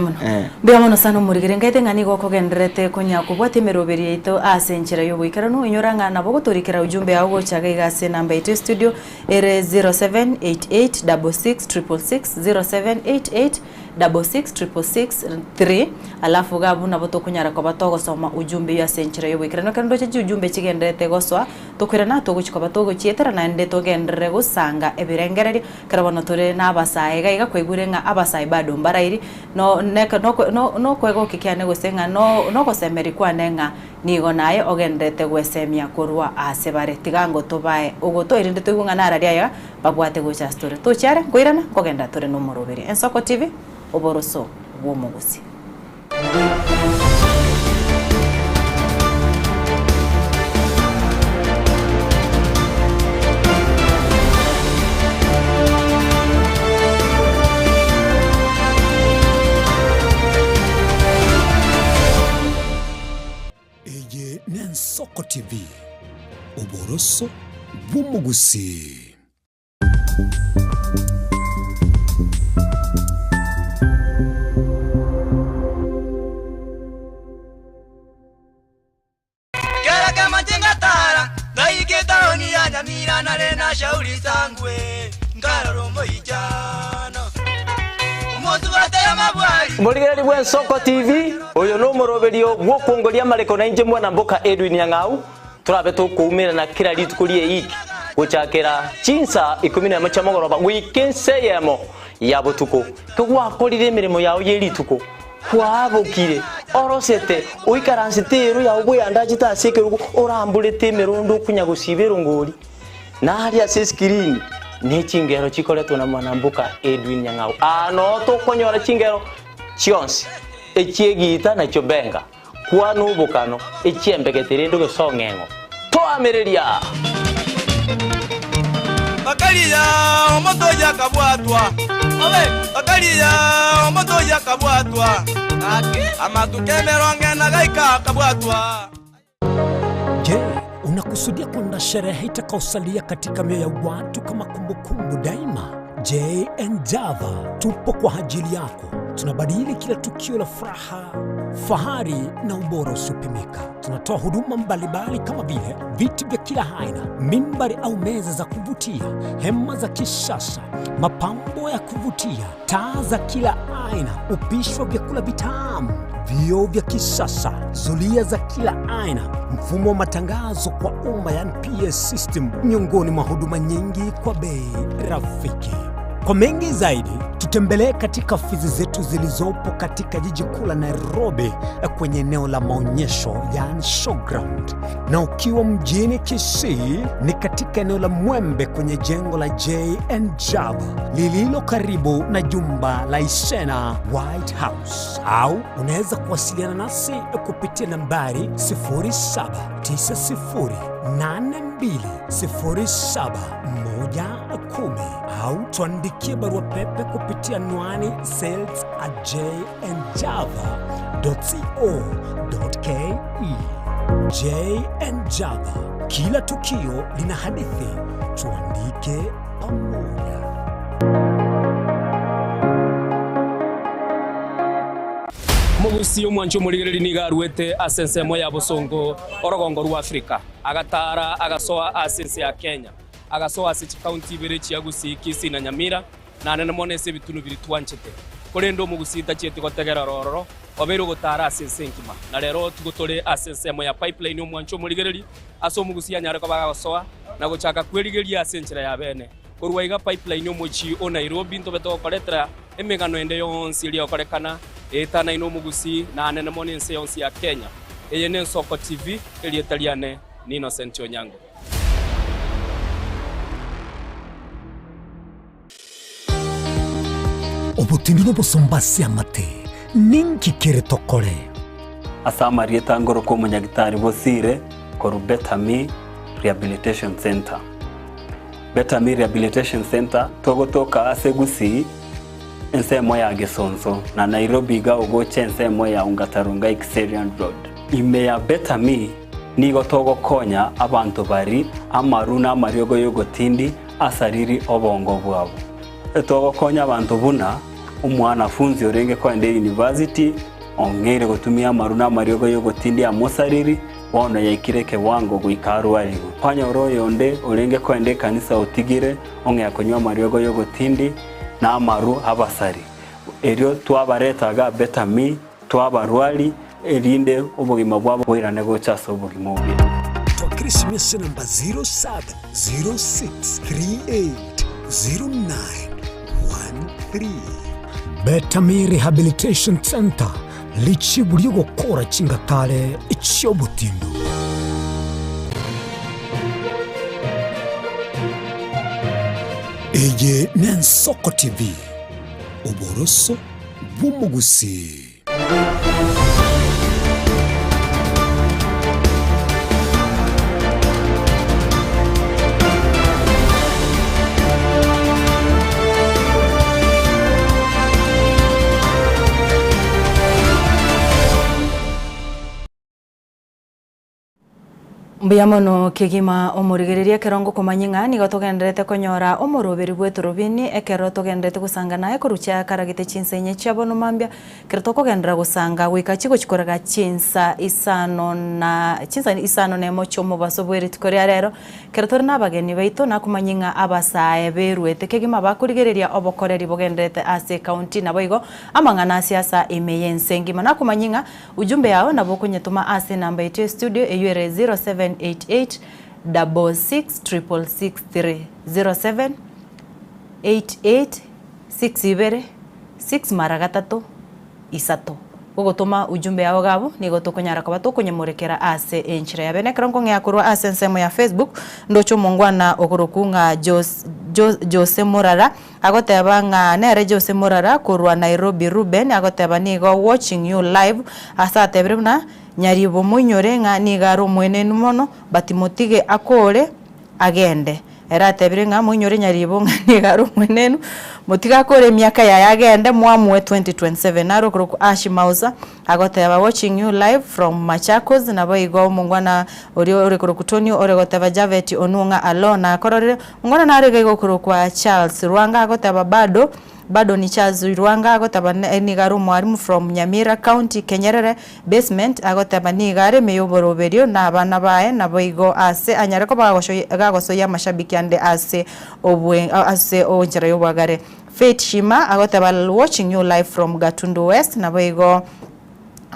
muno sana murigire ngaite ngani goko genderete konya kubwate meroberi ito asenchera yo wikara no inyoranga nabo guturikira ujumbe yawo chaga igase namba ito studio ere 0788666666 0788666663 alafu gabu nabo tokunyara ko batogo soma ujumbe ya senchera yo wikara no kando cha ujumbe chigenderete goswa tokwira na togo chiko batogo chietera na ende togendere gusanga ebirengereri karabano tore na basaye gaiga kwegurenga abasai bado mbarairi no kwego kikiane gusenga no gosemeri kwanenga nigo naye ogendete gwesemia kurwa asebare tigango tobae ugoto irinde tugunga nararia ya babwate gocha story tuchare koirana kogenda tore no moroberi Ensoko TV oboroso bwo mugusi Ensoko TV oboroso bw'umugusi. Kama jengatara ngaiketa oni ya Nyamira na rena shauri sangwe ngarorombo ijana umotu bataya mabwari Muligeri bwa Ensoko TV oyo no moroberio gwo kuongoria mareko na inje mwana mboka Edwin Nyang'au turabe tukumira na kila litu kulie iki guchakira chinsa 10 chamogoroba weekend seyemo yabo tuko kugwa kolire mirimo yawo yerituko kwabukire orosete uikaransitero ya ubwe andajita asekerugo orambulete merondo kunya gusibero ngori nari aseskrini ne chingero chikoleto na mwanambuka Edwin Nyang'au ano to konyora chingero chionsi echiegita na chobenga kwa nubukano echiembegeterendo gesongengo to amereria Bakalia omoto yakabwatwa Bakalia omoto yakabwatwa Amatukemero ngena gaika kabwatwa. Je, unakusudia kwenda sherehe itakaosalia katika mioyo ya watu kama kumbukumbu daima? J&Java tupo kwa ajili yako. Tunabadili kila tukio la furaha, fahari na ubora usiopimika. Tunatoa huduma mbalimbali kama vile viti vya kila aina, mimbari au meza za kuvutia, hema za kisasa, mapambo ya kuvutia, taa za kila aina, upishi wa vyakula vitamu, vioo vya kisasa, zulia za kila aina, mfumo wa matangazo kwa umma yani PS system, miongoni mwa huduma nyingi kwa bei rafiki. Kwa mengi zaidi, tutembelee katika ofisi zetu zilizopo katika jiji kuu la Nairobi kwenye eneo la maonyesho yani showground. Na ukiwa mjini Kisii ni katika eneo la Mwembe kwenye jengo la J&Java lililo karibu na jumba la Isena White House. Au unaweza kuwasiliana nasi kupitia nambari 0790720710 au tuandikie barua pepe kupitia anwani sales@jnjava.co.ke. J&Java, kila tukio lina hadithi, tuandike pamoja. Mugusi omwancho muligereri nigaruete asense moya bosongo orogongo rwa Afrika agatara agasoa asense ya Kenya agasoa ase county berechi yagusi Kisii na Nyamira na nene monese bitunu biri twanchete korendo mugusita chete gotegera rororo obero gotara asense nkima na rero tugotore asense moya pipeline omwancho muligereri aso mugusi anyare ko bagasoa na gochaka kwerigeria asenchera ya bene korwaiga pipeline omochi o Nairobi ntobeto koretera emegano ende yonsi iri okorekana etana ino mugusi na nene monense yonsi ya Kenya eye ne Ensoko TV elietaliane ni Innocent Onyango. obutindi n'obusumbasi amate ninki kere tokore asamarieta ngoro ko munyagitari bosire koru Betami Rehabilitation Center. Betami Rehabilitation Center togotoka asegusi ensemo ya Gesonso na Nairobi ga ogoche ensemo ya Ungatarunga Xerian Road. Ime ya Betami nigo togo konya abantu bari amaruna mariogo yogotindi asariri obongo bwabo. Togo konya abantu buna umwana funzi orenge kwa ende university ongere gotumia maruna mariogo yogotindi amosariri wana yaikireke wango guikaru aligo. Panya oroyo onde orenge kwa ende kanisa otigire onge yakonywa mariogo yogotindi na amaru abasari. Erio twabaretaga Betami twabarwali erinde obugima bwabo bwirane gochaso obugima obi. Twakirishimisha namba 0706380913. Betami Rehabilitation Center lichi buriyo gukora chingatale icyobutindo. Eye Nensoko TV uboroso bw'umugusi. Mbiamono kigima omurigereria kerongo kumanyinga nigo tugenderete konyora omurubiri bwetu rubini ekero tugenderete gusanga naye kurucha karagite chinsenye chabono mambia kero tukogendera gusanga wika chiko chikoraga chinsa isano nemo chomo basobwere tikoria rero kero tori nabageni baito nakumanyinga abasae berwete kigima bakurigereria obokoreri bogenderete ase county naboigo amangana siasa emeyense ngima nakumanyinga ujumbe yao nabokunyetuma ase namba yetu studio eyure 0788 666663 0788 6 isato gugutuma ujumbe yao gabo nigo tukunyara kwa tukunyemurekera ase enchira ya bene krongo ngya kurwa ase nsemo ya Facebook ndocho mongwana okurukunga Jose Morara agoteba nga nere Jose Morara kurwa Nairobi Ruben agoteba nigo watching you live asa tebruna nyaribo munyore nga nigaro mwene numono batimotige akore agende era tebire nga munyore nyaribo nga nigaro mwenenu mutiga kore miaka ya agende mwamwe 2027 naro kuro Ashimauza agoteba watching you live from Machakos na boigo mungwana ori kuro kutonio ori goteba Javeti Onunga alona korore mungwana narege kuro kwa Charles Rwanga agoteba bado ni Charles Rwanga agoteba nigaro mwarimu from Nyamira County Kenyerere basement agoteba nigare meyoboroberio na abana bae na boigo ase anyareko gagoso ya mashabiki ande ase onjera yobagare Faith Shima agoteba watching you live from Gatundu West na boigo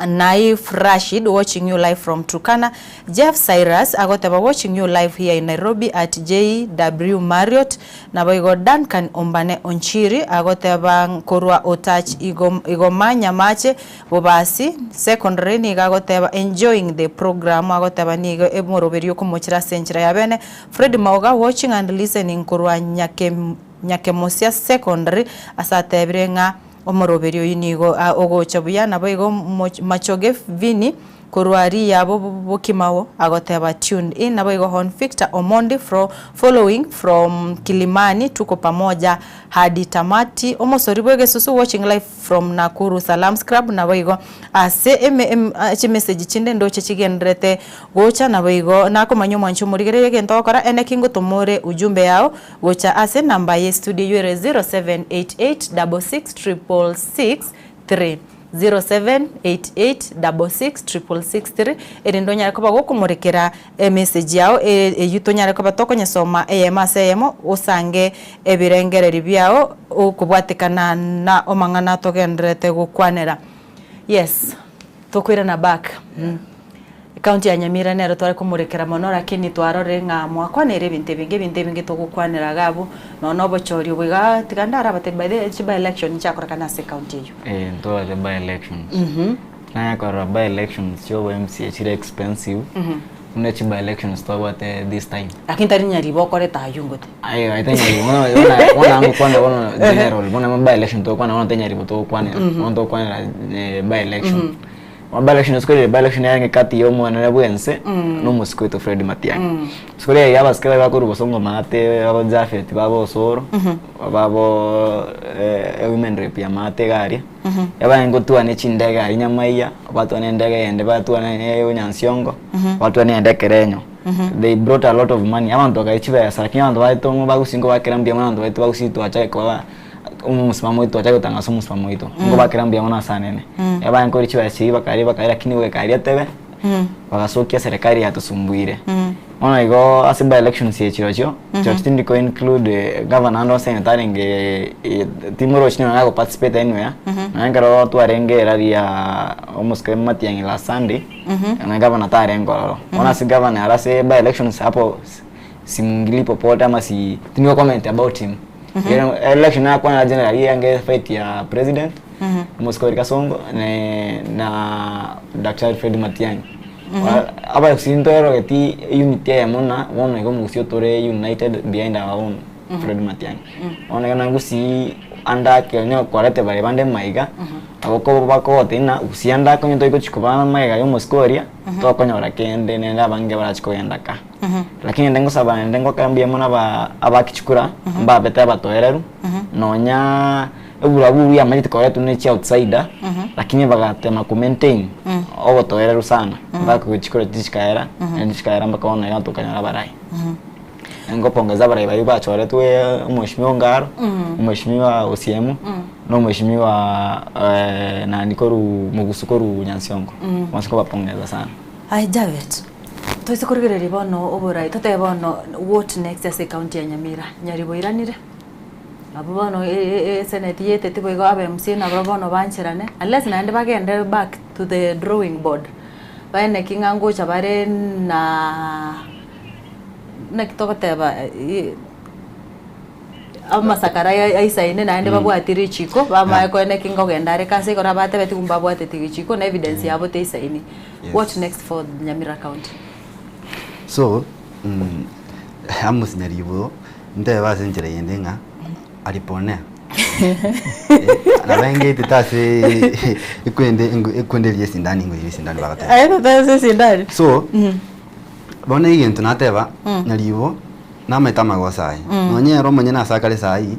Naif Rashid watching you live from Turkana. Jeff Cyrus agoteba watching you live here in Nairobi at JW Marriott. Na boigo Duncan Ombane Onchiri agoteba Korwa Otach Igomanya Mache Bobasi secondary ni agoteba enjoying the program agoteba nigo emoroberio kumochira senchira ya bene. Fred Mauga watching and listening Korwa Nyakemosia secondary asatebrenga omoroberio yinigo ogochabuya na boigo machoge vini kurwari yabo bokimawo agoteba tuned in na boigo Hon Victor Omondi following from Kilimani tuko pamoja hadi tamati omosori bwege susu watching live from Nakuru Salam Scrub na boigo ase message chinde ndo chigendrete gocha na boigo nako manyo mwanchu murigerere gentokora ene kingo tomore ujumbe yao gocha ase namba ye studio yure 0788666663 0788666663 erindonyara ko bagokumurekera message yao yutonyara ko batokonya soma emasemo usange ebirengereri byao ukubwatikana na omangana togendrete gukwanera. Yes tokwira na back county ya Nyamira nero twari kumurekera mono lakini twarore nga mwakwanere binte binge tugukwanira gabo nono bochori bwiga tigandara bate by the by election chakora kana se county yo ndo the by elections na yakora by elections yo MCH expensive unechi by elections to what this time. Lakini tari Nyaribo kore tayungote. I think wana angu kwana wana general wana by election to kwana wana Nyaribo to kwana wana to kwana by election. By election skole by election yange kati yo mwana na bwense no musiko to Fred Matiang'i. Skole ya baskela ba kuru bosongo mate abo Jafet babo Soro babo women rep ya mate gari. Yaba ngo tu ane chindega gari nyamaiya watu anendega ende watu ane Nyansiongo watu ane Kerenyo. They brought a lot of money. Abantu kaichiba ya saraki abantu baito bagusingo bakirambia abantu baito bagusitu achaye kwa umusimamo ito achaye tangaso umusimamo ito ngo bakirambia ona sanene. Yaba ngo richiba chiba kari lakini we kari atebe bagasokia serikali yatusumbuire. Ona igo asiba elections yechirocho chotindi ko include governor and senator nge timoro chini na participate anywhere na ngaro tu arenge raria almost kama Matiang'i la Sunday na governor tarengo. Ona si governor arase by elections hapo simungili popote ama si tingo comment about him. Election ya kwanza general yange fight ya president Moscow Kasongo na Dr. Fred Matiang'i. Aba sintoro keti unity ya mona wono iko musio tore united behind our own Fred Matiang'i. Ona kana ngusi anda kenyo kwarete bare bande maiga aboko bako tina usianda konyo to iko chikobana maiga yo Moscow to konyo rakende nenda bange bara chiko yandaka. Lakini ndengo sabana ndengo kambia mona ba abakichukura mba beta batoereru nonya eburabu ya manyite kwa tunechi outsider lakini bagatema ku maintain obo toereru sana bako kuchikora tishikaera ndishikaera mbaka ona yato kanyara barai ngo pongeza barai bari bachore tuwe umheshimiwa Ngaro umheshimiwa Osiemu no umheshimiwa na Nikoru Mugusukoru Nyansiongo wasiko bapongeza sana. Ai Javet toise kurigere bono oborai tote bono what next as a county ya Nyamira Nyaribo iranire abo bono senate yete tibo igo abe MC na bono bancherane unless naende bagende back to the drawing board baene kingango chabare na kitokoteba ama sakara aisaine naende babwatiri chiko bama ko ene kingo gendare kase kora bate beti kumbabwate tigichiko na evidence yabo te isaini. What next for Nyamira County? So Amos Nyaribo nde bazenjera yendenga aliponea na bange titase ikwende yesindani ngo yesindani bagate ayo tase sindani so bona igento nateba Nyaribo na metama gosai nonyero monyena sakale sai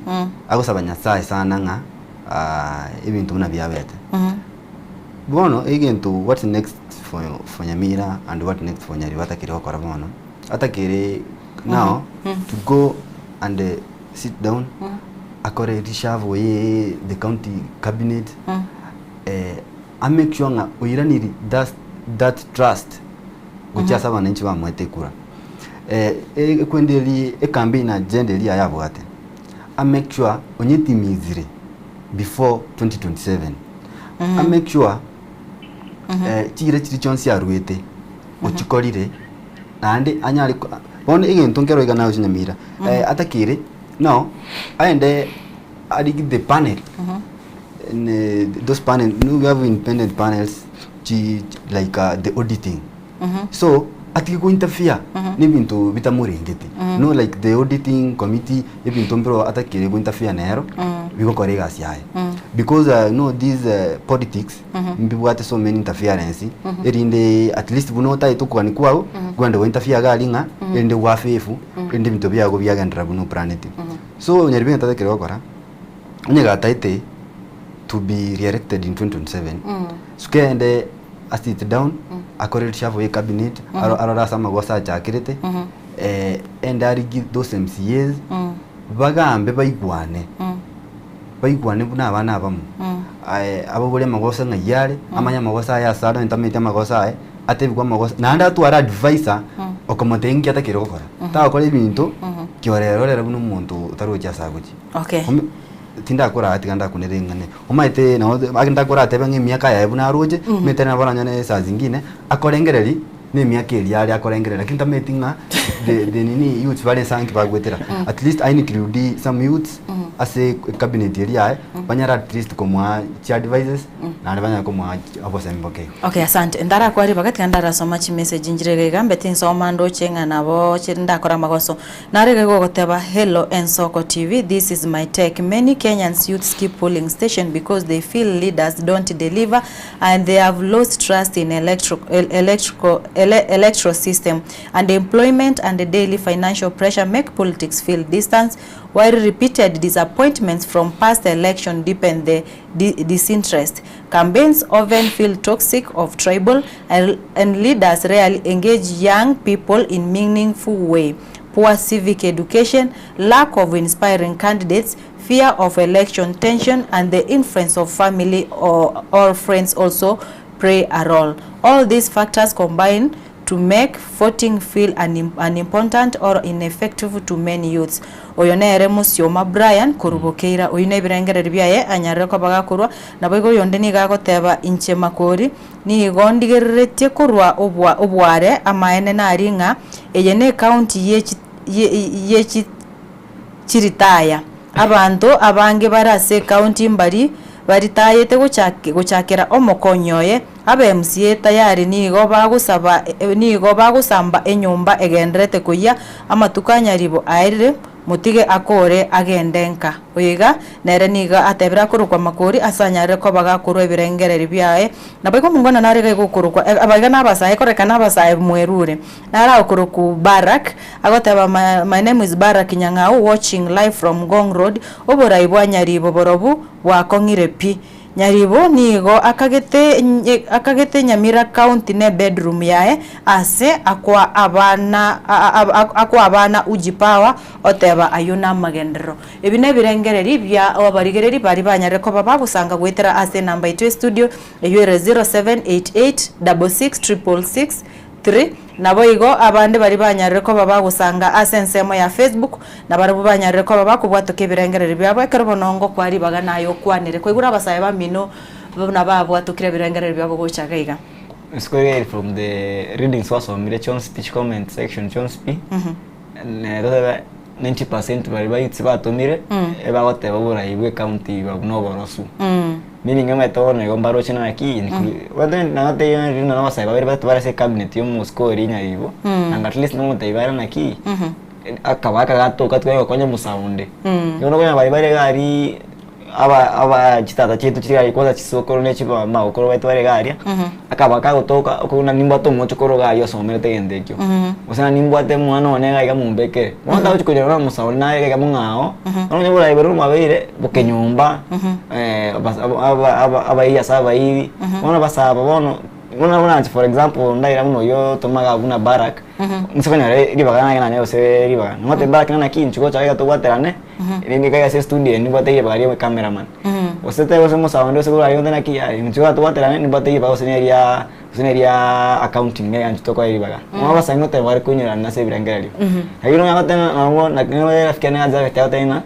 agusabanya sai sana nga ibintu na byabete bono igento what next for Nyamira and what next for Nyaribo atakire okora bono atakire now to go and sit down akore rishavo ye the county cabinet I make sure nga uiraniri that trust kuchasa wananchi wa mwete kura kwendeli campaign agenda ili yabo ate I make sure onyetimizire before 2027 I make sure chire chonsi arwete ochikorire ande anyali bone igento ngero igana Nyamira atakire no aende adigi the panel those panel we have independent panels like the auditing so atiki ko interfere ni bintu bitamurengeti no like the auditing committee ibintu mbro atakire ko interfere nero biko korega siaye because no these politics mbibwate so many interference erinde at least bunota itukwani kwao gwande wo interfere galinga ende wafefu ende bintu byago byagendera buno planet so Nyaribo ntatakire gukora onyaga taite to be re-elected in 2027 sukende sit down akore shavo ye cabinet arora sama gosa chakirete and arigi those MCAs bagambe baigwane buna abana abamu abo bole magosa ngayale amanya magosa ya sada entamete magosa atebigwa magosa nanda tu ara advisor okomotengi atakire gukora ta akore ibintu kiorero buno umuntu utaroja saguji okay tinda kora atikanda kunerengane umaite na agenda kora atebe ng'emiaka ya ebuna roje metena baranya ne saa zingine akorengereri ne miaka eli ali akorengerera lakini tametinga the nini youth vale sanki bagwetera at least I include some youths ase cabinet area banyara at least komwa chi advices na banya komwa abo semboke. Okay, asante. Ndara kwari bagati kandara soma chi message njirege gambe tin soma ndo chenga nabo chirinda kora magoso. Narege go goteba hello Ensoko TV. This is my take. Many Kenyans youth skip polling station because they feel leaders don't deliver and they have lost trust in electoral system, and employment and the daily financial pressure make politics feel distant, while repeated disappointments from past election deepen the disinterest. Campaigns often feel toxic of tribal and leaders rarely engage young people in meaningful way. Poor civic education, lack of inspiring candidates, fear of election tension, and the influence of family or friends also play a role. All these factors combine to make voting feel unimportant or ineffective to many youths. Oyonere Musioma Brian Kurubokeira oyine birengere biaye anyare ko bagakurwa nabwo yonde ni gagoteba inche makori ni gondigerete kurwa obware amaene naringa eyene county ye chiritaya abantu abange barase county mbari baritayete guchakira omokonyoye abe MCA tayari nigo bagusamba enyumba egendrete kuya amatukanya ribo aire mutige akore agendenka oyiga nere niga atebira kurukwa makori asanyare ko bagakuru ebirengere ribyae nabwo mungona narege gukurukwa abaga nabasaye koreka nabasaye mwerure nara okuruku Barak agoteba my name is Barak Nyang'au watching live from Gong Road oboraibwa nyaribo borobu wakongire pi nyaribo nigo akagete Nyamira county ne bedroom yae ase akwa abana ujipawa oteba ayuna magendero ebine birengereri bya abarigereri bari banyare ko babagusanga gwetera ase number 2 studio eyure 0788666663 nabo igo abande bari banyare ko babagusanga ase nsemo ya Facebook na bari banyare ko babakubwatoke birengereri byabo ekerbonongo kwari baga nayo kwanire kwigura abasaye bamino nababwatokire birengereri byabo gochagaiga. Square from the reading source of Mirechon speech comment section Chonspi. 90% bari bayitsi batomire eba gote babura ibwe county babunoborosu. Meaning ametona yombaro china aki whether nagate yana na basai bari batwara cabinet yo muskori nyaribo and at least no mutayibara naki akabaka gato katwe konye musaunde yono konya bari gari aba chitata chetu chiri koza chisokoro ne chiba ma okoro batware garia akabaka gotoka okuna nimba to mocho koro ga yo somere tegendekyo osana nimba te mwana onega ga mumbeke mwanda uchi kujera musauna ga mungao ono bora iberu mabire bukenyumba aba iya saba hivi ona basaba bono una for example ndaira muno yo tomaga una Barak nsokanya ribagana na nayo se ribaga ngote Barak na kinchu ko chaga to waterane ni kaya se studio ni bate bari cameraman osete osemo sawondo seguro ayo na kia ni chuga to waterane ni bate ba oseneria accounting ne ancho ko ribaga mo basa ngote bari kunyira na se birangari ayino ngate na ngwe afkana aza tautena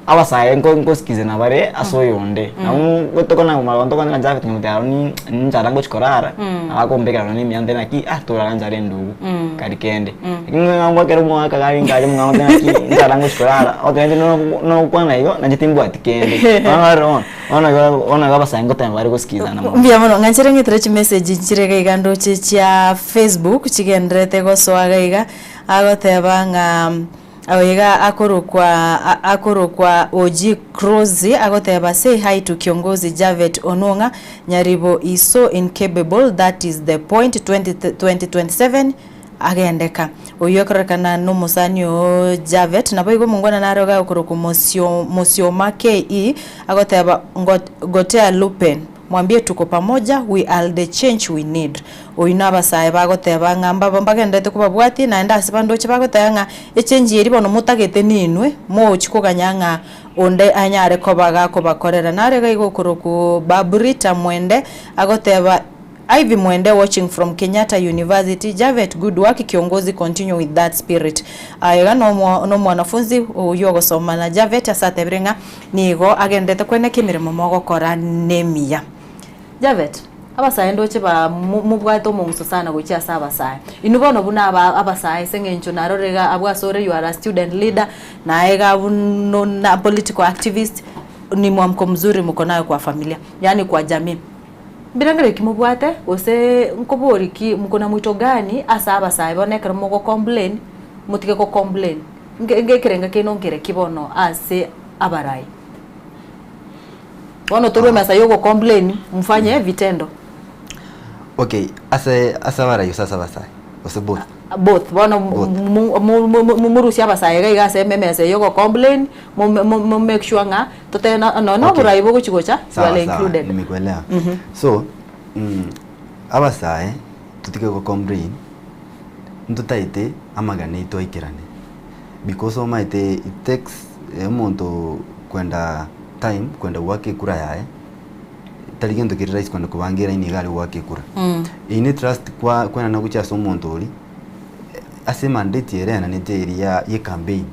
abasaye nko skize na bare asoyonde namu gotokona umabantokana njave tumutaro ni njarango chikorara akombeka nani miande naki toranga ndugu karikende ngwa kero mwa kagari ngaje mwa naki njarango chikorara otende no kwana iyo najitimbu atikende ona abasaye ngote bare skiza na mbia mono nganchere ngitre chi message chirega igando chia Facebook chigendrete goswaga iga agoteba nga awega akorokwa Oji Krozi agoteba say hi to kiongozi Javet Ononga nyaribo is so incapable, that is the point. 2027 agendeka oyokorekana no musanyo Javet nabo igo mungwana naroga okoroku Musioma KE agoteba gotea Lupen mwambie tuko pamoja, we are the change we need. Oinaba sae bagoteba ngamba bambagendete kubabwati na enda sibando chibagotanga echange yeri bono mutagete ninwe mo chikoganyanga onde anyare ko bakorera narega igokoroku Baburita Mwende agoteba Ivy Mwende watching from Kenyatta University. Javet, good work kiongozi, continue with that spirit. Ayega no mwanafunzi uyogo soma na Javet asate brenga nigo agendete kwene kimirimo mogo kora nemia. Javet, abasaye ndoche ba mubwato mungso sana gocha sabasaye inubono buna abasaye sengencho narorega abwasore you are a student leader na ega buno na political activist ni mwamko mzuri mko nayo kwa familia yani kwa jamii birangere kimubwate ose nkoboriki mko na mwito gani asa abasaye bonekera mugo complain mutike ko complain ngekerenga kinongere kibono ase abarai wono turwe masayo go complain mfanye vitendo. Okay, asa abarai sasa basai ose both bono murusia basaye ga igase memese yogo complain mo make sure nga totena no burai bogo chigocha wale included. Nimekuelewa. So abasaye tutike go complain ntutaite amagane itoikirane because omaite it takes umuntu kwenda time kwenda wake kura yae taligendo kirais kwenda kubangira ini gali wake kura ini trust kwa na gucha so umuntu uri ase mandate yere na neteri ya campaign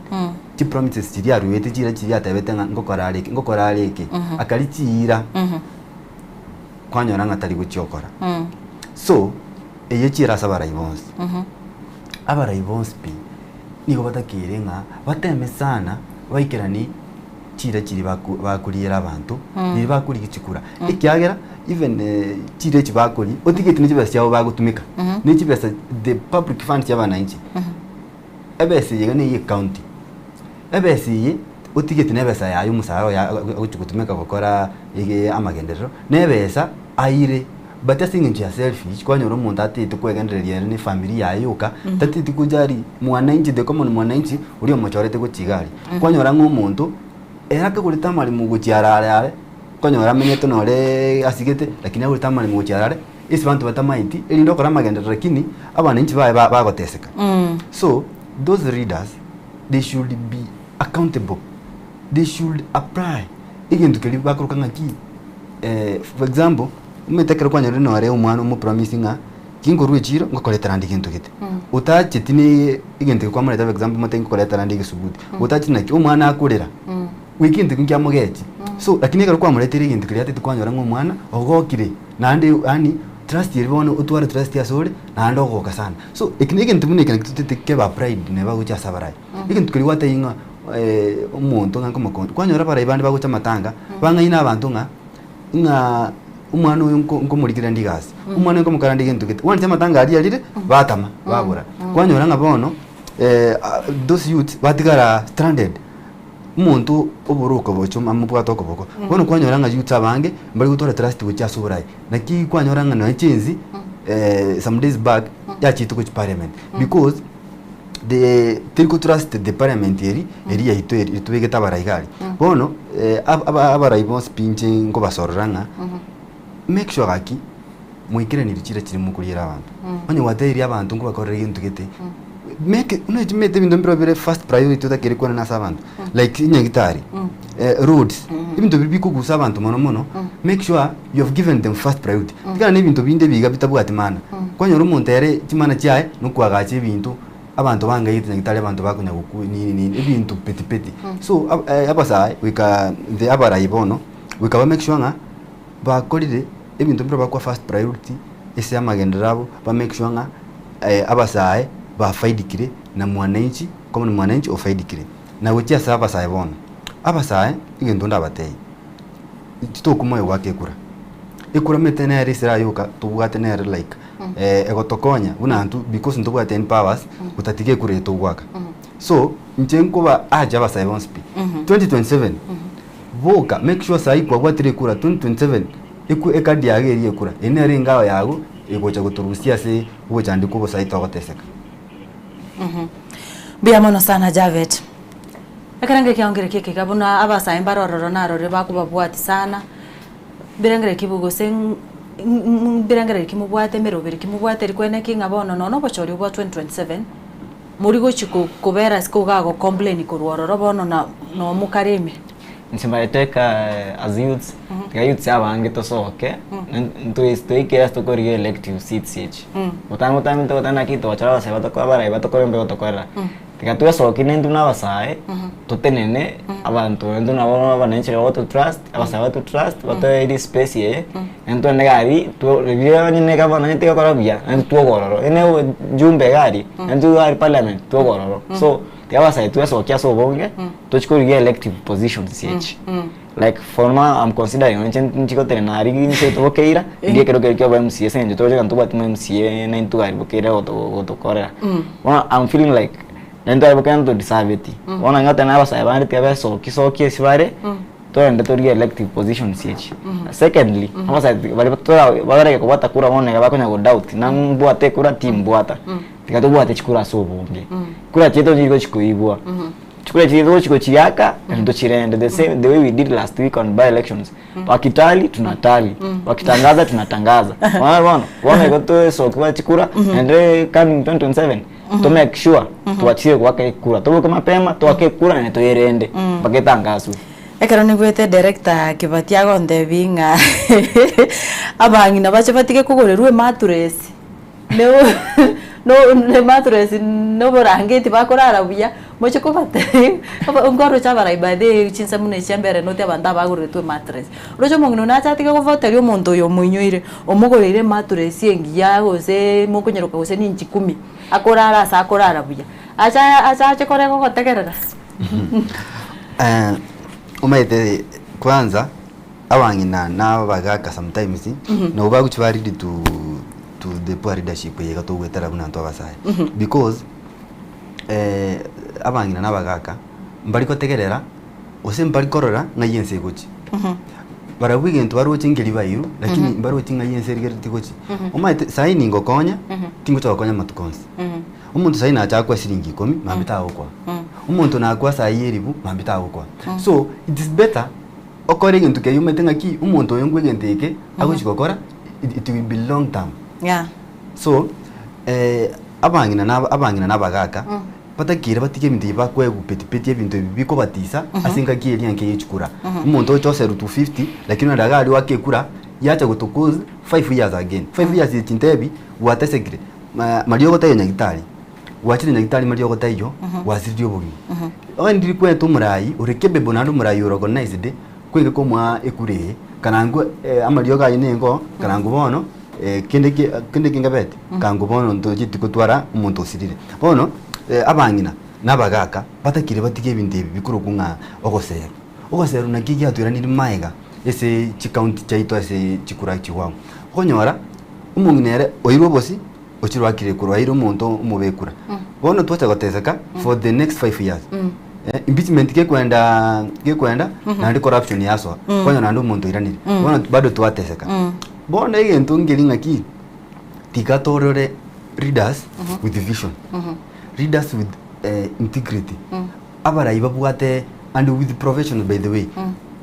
ti promises ti ya ruwete jira ti ya tabete ngokora aleke akalitira kwanyora ngatari guchokora so eye chira sabara ibons abara ibons pi nigo batakirenga bateme sana baikirani chira chiri bakurira abantu ni bakuri gicikura ikyagera even chire chibakuri otigete ni chibasa cyabo bagutumika ni chibasa the public funds y'abana inchi ebese yega ni county ebese otigete nebesa yayo musaro ya gutumika gukora amagenderero nebesa aire but I think it's selfish kwanyora umuntu atite kwegendereria ni family yayoka tatite kujari mwananchi de common mwananchi uri omochorete guchigari kwanyora nk'umuntu era kagurita mali mu guchiarare kwanyora menyeto nore asigete lakini agurita mali mu guchiarare isi bantu batamaiti elindo kora magenderero lakini abananchi bagoteseka so those readers they should be accountable, they should apply ikintu kili bakuruka ngaki for example umetekera kwanya rino are umwana mu promising kingorwe chiro ngokoleta randi kintu kite utachitini ikintu kwa mwana for example matengo koleta randi gisubuti utachina ki umwana akurera wikintu kinja mugechi so lakini karo kwa muletera ikintu kili atete kwanyora ng'umwana ogokire nandi ani trust yeribono utwara trust ya sore nando ogoka sana so ikintu munike nakitete ba pride ne bagucha sabarai ikintu kili watayinga umuntu nganko makonto kwanyora bara ibandi bagucha matanga bangaina abantu nga umwana uyu nkomurikira ndigasi umwana nkomukara ndigentu kete wanje matanga ali alire batama babura kwanyora ngabono those youth batigara stranded umuntu oburuko bocho amubwato okoboko bono kwanyora nga youth abange mbali gutora trust bucha suburai naki kwanyora nga na chenzi some days back ya chitu ku parliament because the tilko trust the parliament eri ya itubege tabaraigari bono abarai bons pinche ngo basorranga make sure aki muikire nirichira chiri mukurira abantu onye wateri abantu ngo bakorera ikintu kete make unajimete bintu mbere first priority utakiri kwana nasa abantu like inyagitari roads ibintu bikugusa abantu mono make sure you have given them first priority tikana n'ibintu binde biga bitabwati mana kwanyora umuntu yare kimana cyaye no kwagache ibintu abantu bangayite nyagitari abantu bakunya guku ni ibintu petipeti so abasa wika the abarai bono wika make sure nga bakorire ibintu mbere bakwa first priority ese amagenderabo ba make sure nga abasaye bafaidikire na mwananchi kama ni mwananchi ofaidikire na wetia saba saye bona abasaye igendo ndabateye titokumoyo wake kura ikura metene ari sira yoka tubwate ne like egotokonya unantu because ntubwate 10 powers utatike kure tubwaka so nchenko ba aja abasaye bon speak 2027 voka make sure sai kwa gwatire kura 2027 iku ekadi yageriye kura ene ringawo yago igocha guturusia se ugocha ndiko bo sai togoteseka Bia mono sana Javet. Akarange kiongere kike kabuna abasaye mbarororo narore bakubabwati sana. Birangere kibugo sen birangere kimubwate merobere kimubwate rikwene kinga bono no bochori bwa 2027. Muri gochiko kubera siko gago complain kurwororo bono na no mukareme. Nsimbaiteka as youths, youths abange tosoke, ntuistoike stokori elective seats each. Utana kitu wachara se batokora bara batokora mbe batokora. tikatuwa soki nendu nabasae tutenene abantu nendu nabo abanenche bato trust abasae bato trust bato edi space ye nendu negari tu review nyine kama nanye tika korabia nendu tuogororo ene jumbe gari nendu gari parliament tuogororo so tiabasae tuwa soki aso bonge tuchikuri elective positions CH like for now I'm considering nchiko tenari nche tokeira ndiye kero kero ba MCA senje toje kantu bati MCA na intu gari bokera otokorera I'm feeling like nendo abokan to deserve it ona ngata na basa bandi tiabe soki esibare to ende to elective position CH secondly basa bali batora bagare ko bata kura mone ga bakonya go doubt na mbwate kura team bwata tikato bwate chikura so bonge kura cheto jiko chikuibwa chikura chiko chiaka ndo chirende the way we did last week on by elections wakitali tunatali wakitangaza tunatangaza wana goto so kwa chikura and coming 2027 to make sure tuachie kwake kura to mapema tuake kura na toyerende baketangazo ekero nigwete director Kibatia gonde binga abangi na bache batike kugorerwe matures no matures no borangeti bakorara buya moche ko bate ngoro chabara ibade chinsa mune chambere no te abanda bagoretwe matures rojo mongino na chatike ko voterio monto yo munyoire omugorire matures engiya gose mukonyeroka gose ni 10 akorara sa akorara buya acha korego gotegerera umaite kwanza abangina nabagaka sometimes no baguchwari to the poor leadership yega to gwetara buna ntwa basaye because abangina nabagaka mbali kotegerera ose mbali korora ngayense gochi barabuge ntwa roche ngeli bayu lakini mbaro tinga yense rigeti gochi umaite sai ningo konya tingo twakonya matukonsi umuntu sai na chakwa silingi 10 mambita okwa umuntu na kwa sai eribu mambita okwa so it is better okore gintu ke yumetenga ki umuntu yongwe genteke aguchikokora it will be long term so abangina nabagaka batakira batike bintu bakwe gupetipeti ebintu biko batisa asinga kieli yanke yichukura umuntu ochose rutu 50 lakini ndagali wake kura yacha gutukuza 5 years again 5 years itintebi watesekire Mario gotayo nyagitari wachire nyagitari Mario gotayo wasirio bugi ndiri kwetu murai urekebe bonando murai organized kwenge ko mwa ekure kanango amario ga inengo kanango bono kende kingabete kango bono ntojiti kutwara umuntu osirire bono abangina nabagaka batakire batike ibintu bikuru kunga ogosero nakiki atwira ni maiga ese chikaunti chaitwa ese chikura chiwangu konyora umunginere oirwo bosi ochirwakire kurwaira umuntu umubekura bono twacha gotezeka for the next 5 years impeachment kekwenda na corruption yaso kwanyo na ndo umuntu iranire bono bado twatezeka bono egento ngelinga ki tikatorore leaders with vision leaders with integrity abara ibabwate and with professional by the way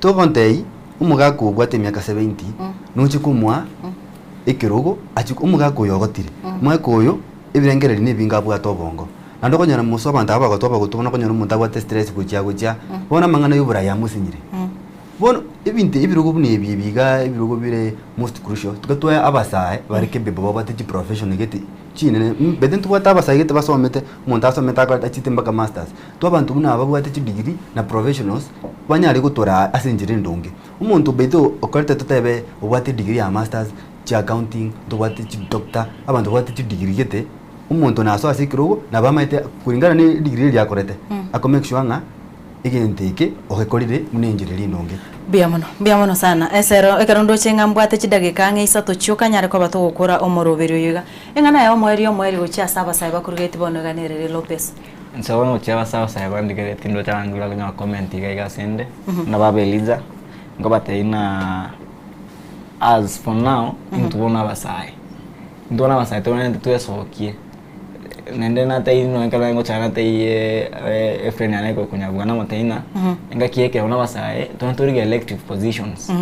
to kontei umugako bwate miaka 70 noche kumwa ekirogo achiko umugako yogotire mwakoyo ebirengereri nebinga bwato bongo nando konyana muso abantu abagotoba gutubona konyana umuntu abwate stress kuchya bona mangana yubura ya musinyire bono ebinte ebirogo bune biga ebirogo bire most crucial tukatwa abasaye bareke bebo babate professional gete chine beden tubata abasaye gete basomete umuntu asometa akatitemba ka masters to abantu buna babwate degree na professionals banyari gutora asenjire ndonge umuntu beto okorete tutebe ubwate degree ya masters cha accounting tubwate doctor abantu bwate degree gete umuntu naso asikirugo nabamaite kuringana ni degree ya korete akomake sure nga igenteke ogekorire munenjiriri ndonge biamono sana esero ekarondo chenga mbwate chidagika nge isato chuka nyare ko bato gukora omoroberio yiga engana ya omweri gocha saba saiba kurugeti bonoganerere Lopez nsawa no chaba sawa saiba ndigere tindo changula kunya comment iga sende na babeliza ngobate ina as for now ntubona basai tona tuesokie nende na tai no nkala ngo chana tai efreni aneko kunyabwana mataina nga kieke ona basai tona turi elective positions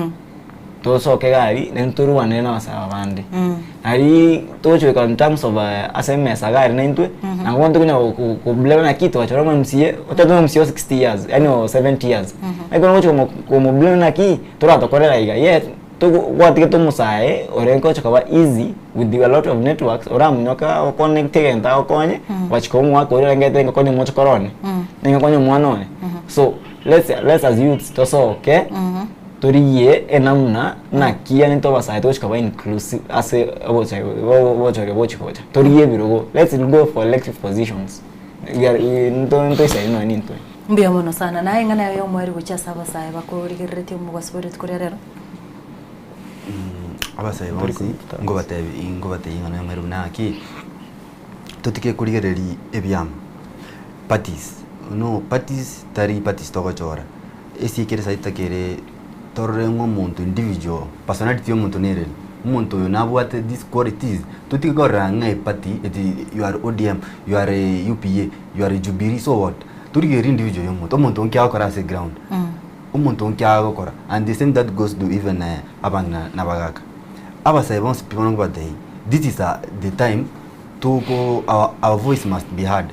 to so ke gari nenturu wane na basaba bandi ari to chwe in terms of SMS agari nentwe na ngonto kunya ku blema na kitu achora MCA otado MCA 60 years yani 70 years ego ngocho ko mo blema na ki tora to korera iga ye to what get to musae orenko chakaba easy with a lot of networks oram nyoka connect enta okonye wachikomu ko rengete ngakoni mocho korone ngakoni mwanone so let's as youths to so okay toriye enamna na kia nito basae to chakaba inclusive as wocha toriye birogo let's go for elective positions nto sai no ninto mbia mono sana na ngana yo mweri guchasa basae bakurigerete mu basubire tkurerero abasae bonsi ngo bateyi ngana yo mweri naki totike kurigereri ebyam parties tari parties togochora esi kere saita kere torrengo muntu individual personality yo muntu nerel muntu yo nabwate these qualities totike goranga e party you are ODM you are a UPA you are a Jubilee so what turigeri individual yo muntu onkia akora as a ground umuntu onkia akora and the same that goes to even abanga nabagaka abasae bonsi people ngo batei this is the time to go our voice must be heard.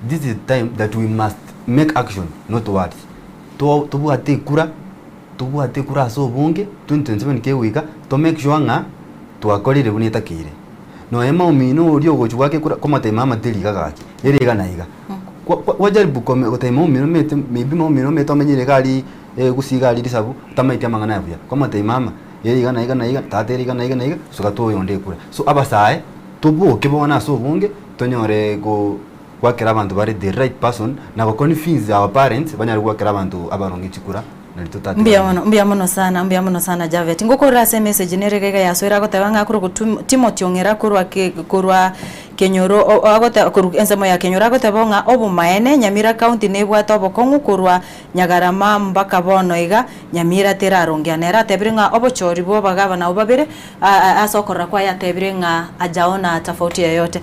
This is the time that we must make action, not words. To buate kura so bunge 2027 ke wika to make sure nga to akorire bunita kire. No ema umino uri ogochwa ke kura komate mama teliga gaki. Erega naiga. Wajaribu kotema umino mete maybe umino mete amenyere gali gusiga ali disabu tamaite amangana yavuya. Komate mama erega naiga tate erega naiga suka to yonde kura. So abasae tubu kibona so bunge tonyore go kwakira abantu bari the right person na ko confuse our parents banyari kwakira abantu abarongi chikura na litotata mbia mono sana Javet ngoko rase message nerega yaswera gotebanga kuru Timothy ongera kurwa Kenyoro agote kuru ensemo ya Kenyoro agotebonga obumaene Nyamira county nebwata obokongu kurwa Nyagarama mbaka bono iga Nyamira terarongia nera tebiringa obochori bo bagabana obabere asokora kwa ya tebiringa ajaona tofauti yoyote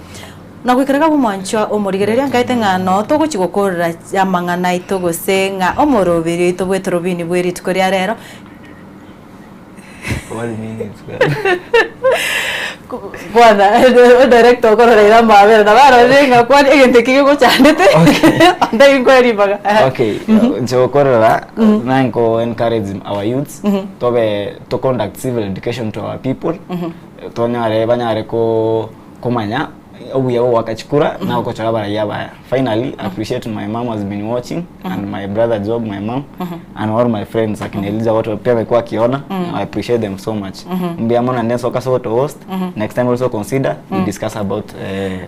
na gwikiraga bumwanchwa omurigereria ngaite ngano toguchigokora amangana itogosenga omorobiri itobwetorobini bweri tukoria rero 1 minute bwana director korora mabere na baro ringa kwani egente kigo chandete anda inquiry baga okay jo korora nanko encourage our youths to conduct civil education to our people tonyare banyare ko komanya obuya wakachikura na ukochora baraya baya. Finally, appreciate my mom has been watching and my brother Job, my mom and all my friends akineliza watu pia wamekuwa kiona. I appreciate them so much. Mbia mona neso kaso to host. Next time also consider we discuss about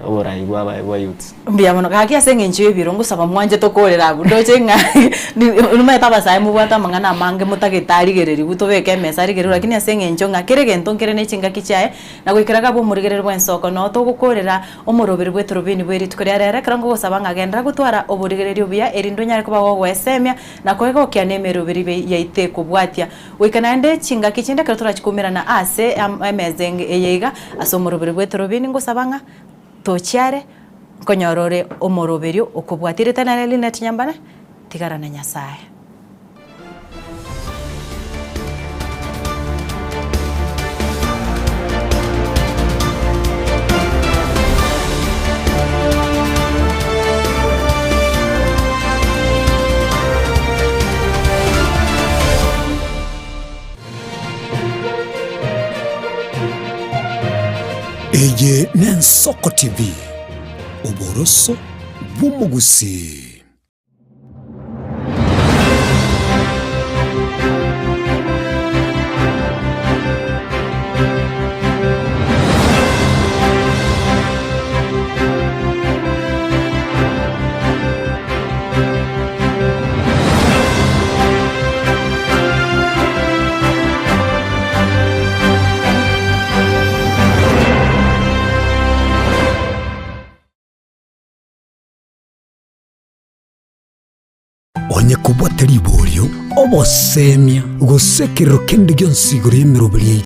ora igwa youths. Mbia mona kakia senge nchiwe birongo saba mwanje tokorera budoche nga nume tabasaye mubwata mangana mange mutagitari gereri gutobeke mesari gerera lakini asenge nchonga kerege ntonkere nechinga kichae na gwikiraga bo murigerero bwensoko no togukorera omorobere bwetorobini bweri tukoria rere karango gusabanga agenda gutwara oburigererio bia erindo nyare kuba gwesemia na kwego kya nemero biri yaite kubwatia wikanande chinga kichinde karatura chikumira na ase amazing eyeiga asomorobere bwetorobini ngusabanga tochiare konyorore omoroberio okubwatire tana linet nyambana tigarana nyasaye. Eye Nensoko TV Oboroso Bumugusi. Onye kubwateri iborio obosemia gusekero kendi gyonsigoro yemirobiri